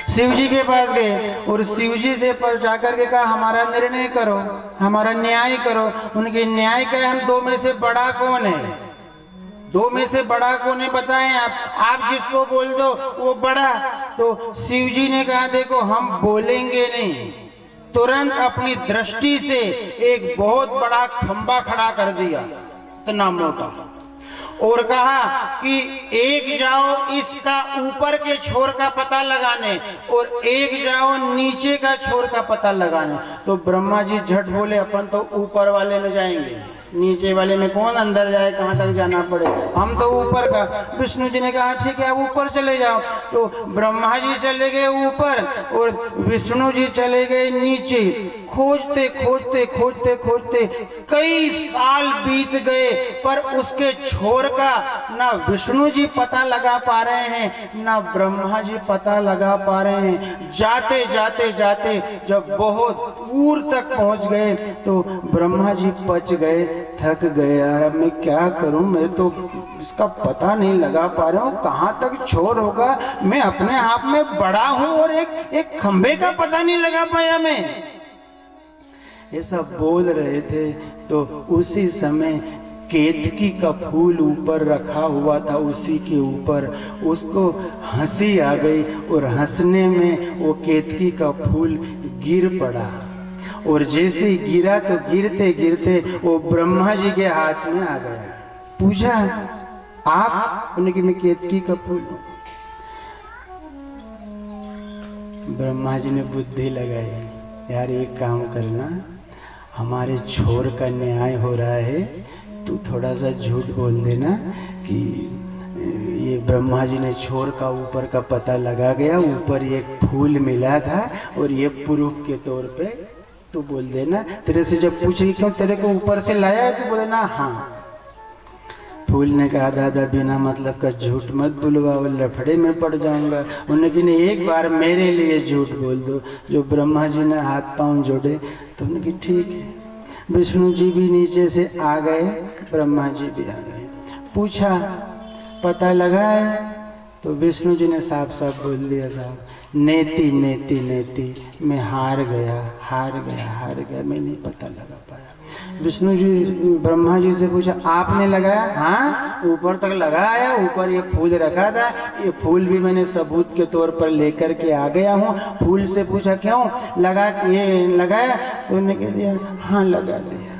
शिव जी के पास गए और शिव जी से पर जाकर के कहा हमारा निर्णय करो, हमारा न्याय करो। उनके न्याय का हम दो में से बड़ा कौन है? दो में से बड़ा कौन है बताएं आप जिसको बोल दो वो बड़ा। तो शिव जी ने कहा देखो हम बोलेंगे नहीं। तुरंत अपनी दृष्टि से एक बहुत बड़ा खंबा खड़ा कर दिया, इतना मोटा, और कहा कि एक जाओ इसका ऊपर के छोर का पता लगाने और एक जाओ नीचे का छोर का पता लगाने। तो ब्रह्मा जी झट बोले अपन तो ऊपर वाले में जाएंगे, नीचे वाले में कौन अंदर जाए, कहाँ तक जाना पड़े, हम तो ऊपर का। विष्णु जी ने कहा ठीक है आप ऊपर चले जाओ। तो ब्रह्मा जी चले गए ऊपर और विष्णु जी चले गए नीचे। खोजते खोजते खोजते खोजते कई साल बीत गए, पर उसके छोर का ना विष्णु जी पता लगा पा रहे हैं ना ब्रह्मा जी पता लगा पा रहे हैं। जाते जाते जाते जब बहुत दूर तक पहुंच गए तो ब्रह्मा जी पच गए, थक गए। यार अब मैं क्या करूं, मैं तो इसका पता नहीं लगा पा रहा हूं कहाँ तक छोर होगा। मैं अपने आप में बड़ा हूं और एक खंबे का पता नहीं लगा पाया मैं। ये सब बोल रहे थे तो उसी समय केतकी का फूल ऊपर रखा हुआ था, उसी के ऊपर उसको हंसी आ गई और हंसने में वो केतकी का फूल गिर पड़ा। और जैसे ही गिरा तो गिरते गिरते वो ब्रह्मा जी के हाथ में आ गया। पूछा आप? उन्होंने मैं केतकी का फूल। ब्रह्मा जी ने बुद्धि लगाई, यार एक काम करना, हमारे छोर का न्याय हो रहा है, तू थोड़ा सा झूठ बोल देना कि ये ब्रह्मा जी ने छोर का ऊपर का पता लगा गया, ऊपर एक फूल मिला था और ये प्रूफ के तौर पे तू बोल देना। तेरे से जब पूछेगी क्यों तेरे को ऊपर से लाया है तो बोले ना हाँ। फूल ने कहा दादा बिना मतलब का झूठ मत बुलवा, लफड़े में पड़ जाऊंगा। उन्होंने कहा एक बार मेरे लिए झूठ बोल दो। जो ब्रह्मा जी ने हाथ पांव जोड़े तो उन्होंने कहा ठीक है। विष्णु जी भी नीचे से आ गए, ब्रह्मा जी भी आ गए। पूछा पता लगा है? तो विष्णु जी ने साफ साफ बोल दिया साहब नेति नेति नेति, मैं हार गया हार गया हार गया, मैं नहीं पता लगा पाया। विष्णु जी ब्रह्मा जी से पूछा आपने लगाया? हाँ ऊपर तक लगाया, ऊपर ये फूल रखा था, ये फूल भी मैंने सबूत के तौर पर लेकर के आ गया हूँ। फूल से पूछा क्यों लगा, ये लगाया? तो उन्होंने कह दिया हाँ लगा दिया।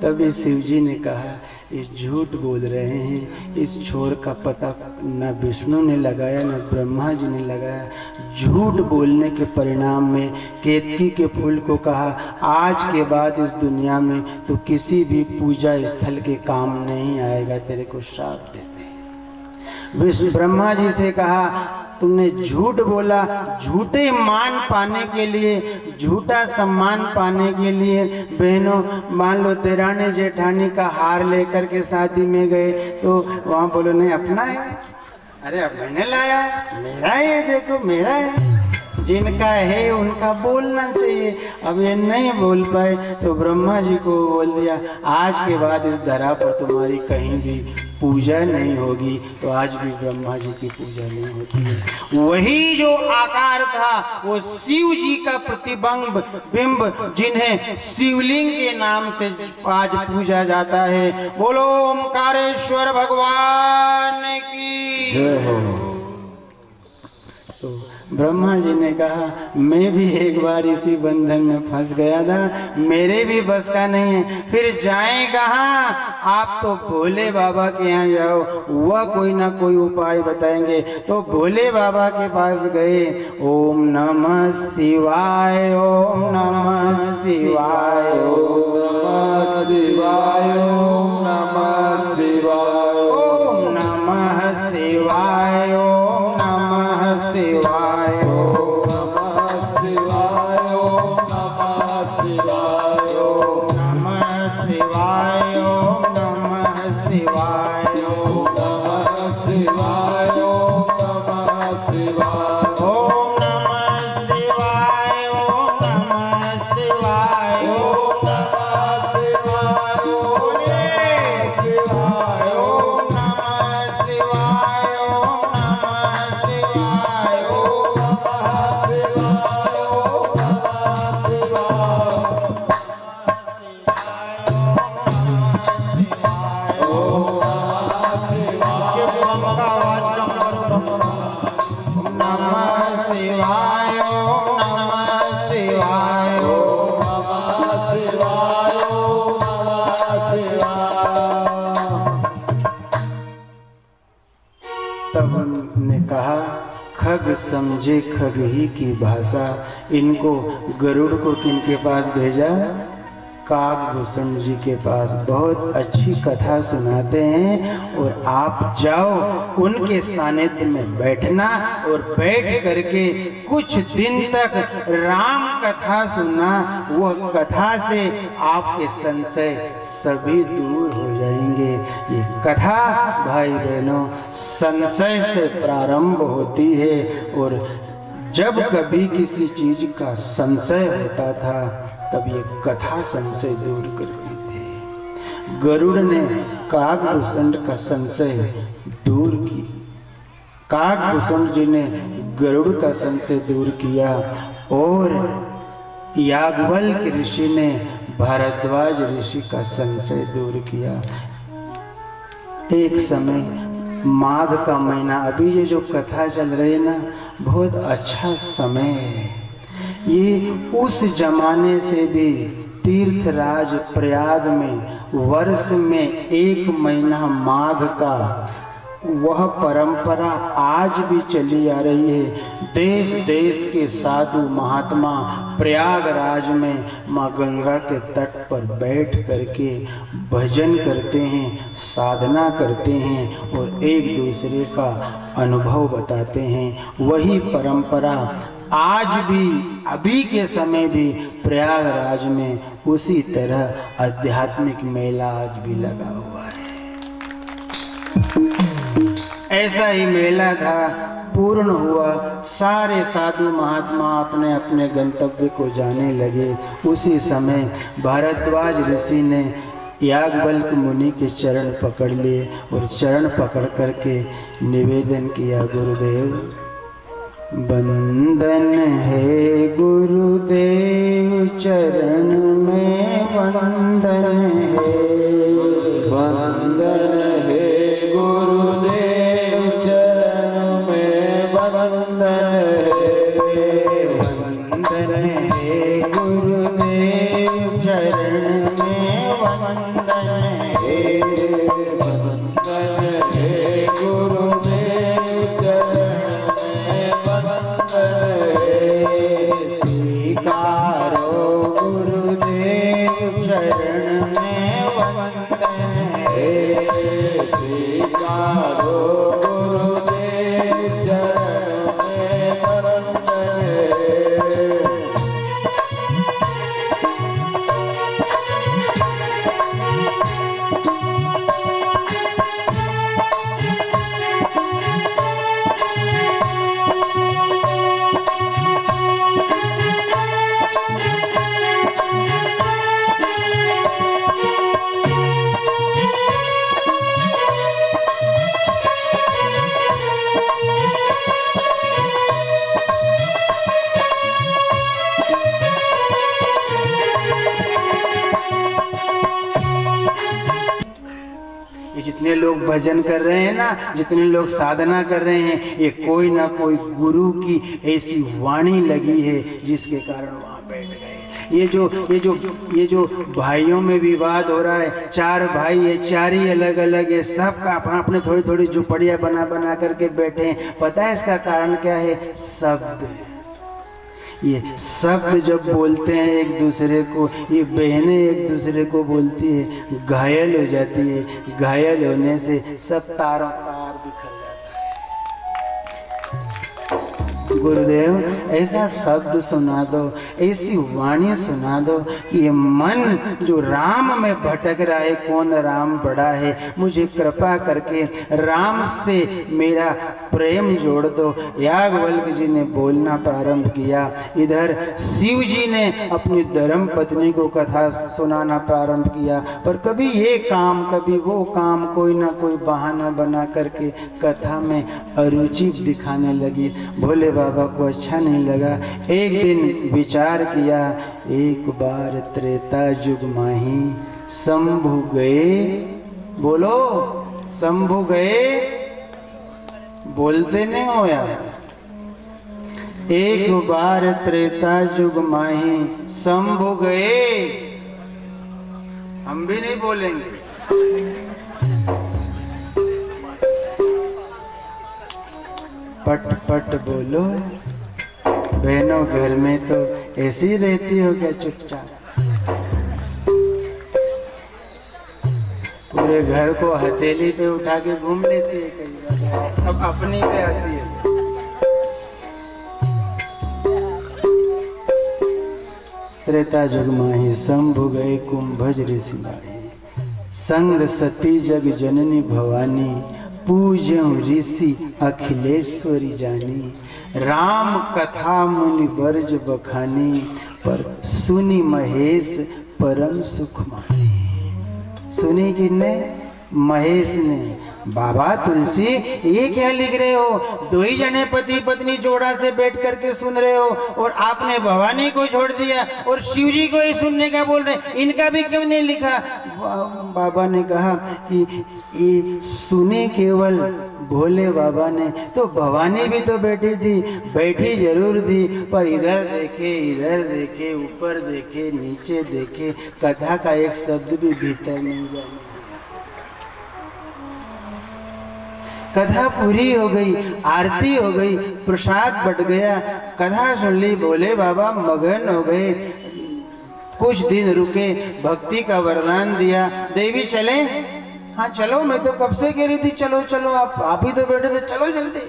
तभी शिव जी ने कहा ये झूठ बोल रहे हैं, इस छोर का पता न विष्णु ने लगाया न ब्रह्मा जी ने लगाया। झूठ बोलने के परिणाम में केतकी के फूल को कहा आज के बाद इस दुनिया में तो किसी भी पूजा स्थल के काम नहीं आएगा, तेरे को श्राप देते हैं। विष्णु ब्रह्मा जी से कहा तुमने झूठ बोला, झूठे मान पाने के लिए, झूठा सम्मान पाने के लिए। बहनों मान लो देरानी जेठानी का हार लेकर के शादी में गए तो वहाँ बोलो नहीं अपना है, अरे अब मैंने लाया मेरा है, देखो मेरा है। जिनका है उनका बोलना चाहिए। अब ये नहीं बोल पाए तो ब्रह्मा जी को बोल दिया आज के बाद इस धरा पर तुम्हारी कहीं भी पूजा नहीं होगी तो आज भी ब्रह्मा जी की पूजा नहीं होती है। वही जो आकार था वो शिव जी का प्रतिबिंब बिंब जिन्हें शिवलिंग के नाम से आज पूजा जाता है। बोलो ओमकारेश्वर भगवान की जय हो। तो ब्रह्मा जी ने कहा मैं भी एक बार इसी बंधन में फंस गया था, मेरे भी बस का नहीं है, फिर जाएं कहाँ? आप तो भोले बाबा के यहाँ जाओ, वह कोई ना कोई उपाय बताएंगे। तो भोले बाबा के पास गए। ओम नमः शिवाय, ओम नमः शिवाय, ओम नमः शिवाय, ओम नमः शिवाय, ओम नमः शिवाय, ओम नमः शिवाय। ओम नमः शिवाय, ओम नमः शिवाय, ओम नमः शिवाय, ओम नमः शिवाय, ओम नमः शिवाय, ओम नमः शिवाय, ओम नमः शिवाय, ओम नमः शिवाय, ओम नमः शिवाय, ओम नमः शिवाय, ओम नमः शिवाय, ओम नमः शिवाय, ओम नमः शिवाय, ओम नमः शिवाय, ओम नमः शिवाय, ओम नमः शिवाय, ओम नमः शिवाय, ओम नमः शिवाय। तब उन्होंने कहा खग समझे खग ही की भाषा, इनको गरुड़ को किनके पास भेजा? काकभूषण जी के पास। बहुत अच्छी कथा सुनाते हैं और आप जाओ उनके सानिध्य में बैठना और बैठ करके कुछ दिन तक राम कथा सुनना। वह कथा से आपके संशय सभी दूर हो जाएंगे। ये कथा भाई बहनों संशय से प्रारंभ होती है और जब कभी किसी चीज का संशय होता था तब ये कथा संशय दूर करती थी। गरुड़ ने काकभूषण का संशय दूर की। काकभूषण जी ने गरुड़ का संशय दूर किया और याज्ञवल्क्य ऋषि ने भारद्वाज ऋषि का संशय दूर किया। एक समय माघ का महीना, अभी ये जो कथा चल रही है ना, बहुत अच्छा समय है। ये उस जमाने से भी तीर्थराज प्रयाग में वर्ष में एक महीना माघ का वह परंपरा आज भी चली आ रही है। देश देश के साधु महात्मा प्रयागराज में माँ गंगा के तट पर बैठ करके भजन करते हैं, साधना करते हैं और एक दूसरे का अनुभव बताते हैं। वही परंपरा आज भी, अभी के समय भी प्रयागराज में उसी तरह आध्यात्मिक मेला आज भी लगा हुआ है। ऐसा ही मेला था, पूर्ण हुआ, सारे साधु महात्मा अपने अपने गंतव्य को जाने लगे। उसी समय भारद्वाज ऋषि ने याज्ञवल्क्य मुनि के चरण पकड़ लिए और चरण पकड़ करके निवेदन किया, गुरुदेव बंदन है गुरुदेव चरण में बंदन है, बंदन है गुरुदेव चरण में बंदन है, बंदन है गुरुदेव चरण में बंदन है, बंदन है गुरुदेव चरण में बंदन है, स्वीकारो गुरुदेव चरण में बंदन है, स्वीकारो गुरुदेव चरण में बंदन है। जितने लोग भजन कर रहे हैं ना, जितने लोग साधना कर रहे हैं, ये कोई ना कोई गुरु की ऐसी वाणी लगी है जिसके कारण वहाँ बैठ गए। ये जो भाइयों में विवाद हो रहा है, 4 भाई है, 4 ही अलग अलग है, सबका अपना अपने थोड़ी थोड़ी झुपड़ियाँ बना बना करके बैठे हैं। पता है इसका कारण क्या है? शब्द। ये शब्द जब बोलते हैं एक दूसरे को, ये बहनें एक दूसरे को बोलती है, घायल हो जाती है। घायल होने से सब तारों तार बिखर जाता है। गुरुदेव ऐसा शब्द सुना दो, ऐसी वाणी सुना दो कि ये मन जो राम में भटक रहा है, कौन राम बड़ा है, मुझे कृपा करके राम से मेरा प्रेम जोड़ दो। याज्ञवल्क्य जी ने बोलना प्रारंभ किया, इधर शिव जी ने अपनी धर्म पत्नी को कथा सुनाना प्रारंभ किया। पर कभी ये काम कभी वो काम, कोई ना कोई बहाना बना करके कथा में अरुचि दिखाने लगी। भोले बाबा को अच्छा नहीं लगा। एक दिन विचार किया, एक बार त्रेता युग माही शंभु गए। बोलो शंभु गए, बोलते नहीं हो यार। एक बार त्रेता युग माही शंभु गए। हम भी नहीं बोलेंगे। पट पट बोलो। बहनों घर में तो ऐसी ही रहती हो क्या चुपचाप? पूरे घर को हथेली पे उठा के घूम लेती है कई बार, अब अपनी पे आती है। त्रेता युग माही शंभु गए कुंभज ऋषि माही, संग सती जग जननी भवानी, पूज्यं ऋषि अखिलेश्वरी जानी, राम कथा मुनि वर्ज बखानी, पर सुनी महेश परम सुख मानी। सुनी किसने? महेश ने। बाबा तुलसी ये क्या लिख रहे हो? 2 ही जने पति पत्नी जोड़ा से बैठ करके सुन रहे हो, और आपने भवानी को छोड़ दिया और शिव जी को ही सुनने का बोल रहे, इनका भी क्यों नहीं लिखा? बाबा ने कहा कि ये सुने केवल भोले बाबा ने, तो भवानी भी तो बैठी थी, बैठी जरूर थी, पर इधर देखे, ऊपर देखे, नीचे देखे, कथा का एक शब्द भी भीतर नहीं जाने। कथा पूरी हो गई, आरती हो गई, प्रसाद बट गया, कथा सुन ली, भोले बाबा मगन हो गए। कुछ दिन रुके, भक्ति का वरदान दिया, देवी चले? हाँ चलो, मैं तो कब से कह रही थी चलो चलो, आप ही तो बैठे थे, चलो जल्दी।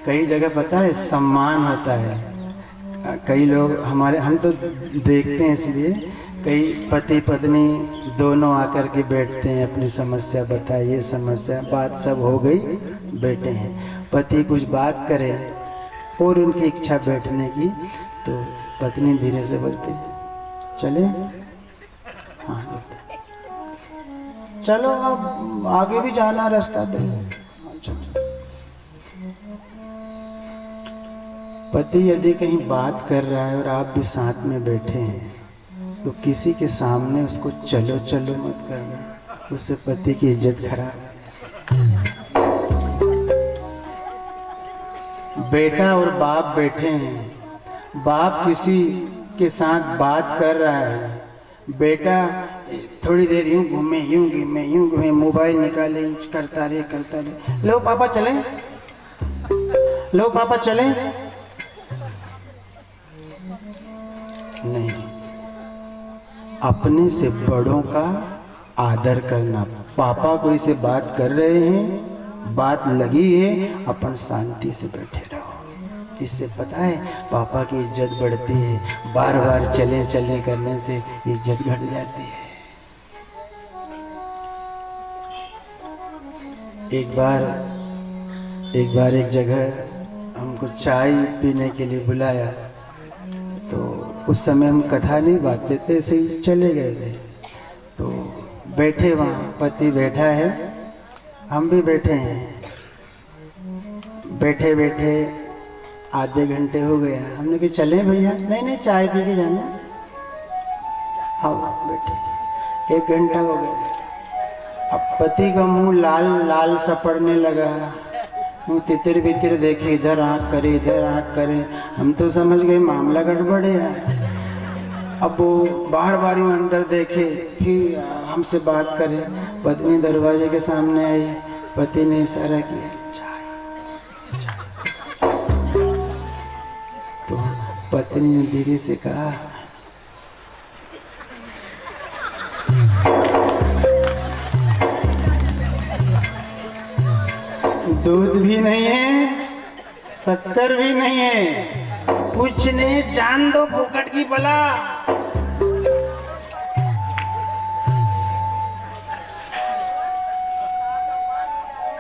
कई जगह पता है सम्मान होता है। कई लोग हम तो देखते हैं, इसलिए कई पति पत्नी दोनों आकर के बैठते हैं, अपनी समस्या बताइए, समस्या बात सब हो गई, बैठे हैं। पति कुछ बात करे और उनकी इच्छा बैठने की, तो पत्नी धीरे से बोलती चले? हाँ चलो, अब आगे भी जाना, रास्ता दे। पति यदि कहीं बात कर रहा है और आप भी साथ में बैठे हैं, तो किसी के सामने उसको चलो चलो मत करना, उससे पति की इज्जत खराब। बेटा और बाप बैठे हैं, बाप किसी के साथ बात कर रहा है, बेटा थोड़ी देर यूं घूमे, मोबाइल निकाले, करता रहे। लो पापा चले, लो पापा चले। नहीं, अपने से बड़ों का आदर करना। पापा कोई से बात कर रहे हैं, बात लगी है, अपन शांति से बैठे रहो। इससे पता है पापा की इज्जत बढ़ती है। बार बार चले करने से इज्जत घट जाती है। एक बार एक जगह हमको चाय पीने के लिए बुलाया, तो उस समय हम कथा नहीं बांटते थे, ऐसे ही चले गए थे। तो बैठे वहाँ, पति बैठा है, हम भी बैठे हैं। बैठे बैठे आधे घंटे हो गया, हमने कहा चले भैया? नहीं चाय पी के जाना। हाँ बैठे, 1 घंटा हो गया। अब पति का मुंह लाल लाल सा पड़ने लगा। वो तितर बितर देखे, इधर आँख करे इधर आँख करे। हम तो समझ गए मामला गड़बड़ है। अब वो बार बार यूं अंदर देखे, फिर हमसे बात करे। पत्नी दरवाजे के सामने आई, पति ने इशारा किया तो पत्नी ने धीरे से कहा, दूध भी नहीं है, शक्कर भी नहीं है, कुछ नहीं, जान दो फोकट की बला।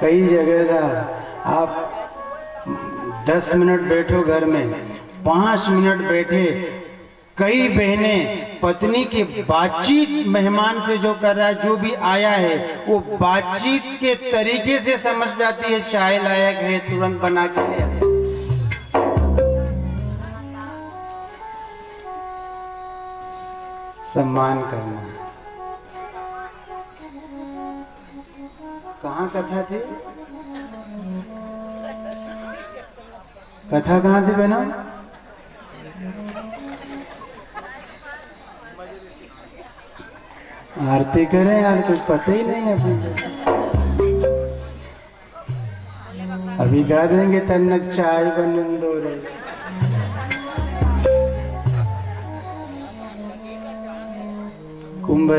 कई जगह था आप 10 मिनट बैठो घर में, 5 मिनट बैठे, कई बहनें पत्नी की बातचीत मेहमान से जो कर रहा है, जो भी आया है, वो बातचीत के तरीके से समझ जाती है चाय लायक है, तुरंत बना के ले आए। सम्मान करना। कहाँ कथा थी? कथा कहाँ थी बहना? आरती करें यार, कुछ पता ही नहीं है अभी गा देंगे तन्नक चाय बनंदो रे। कुंभ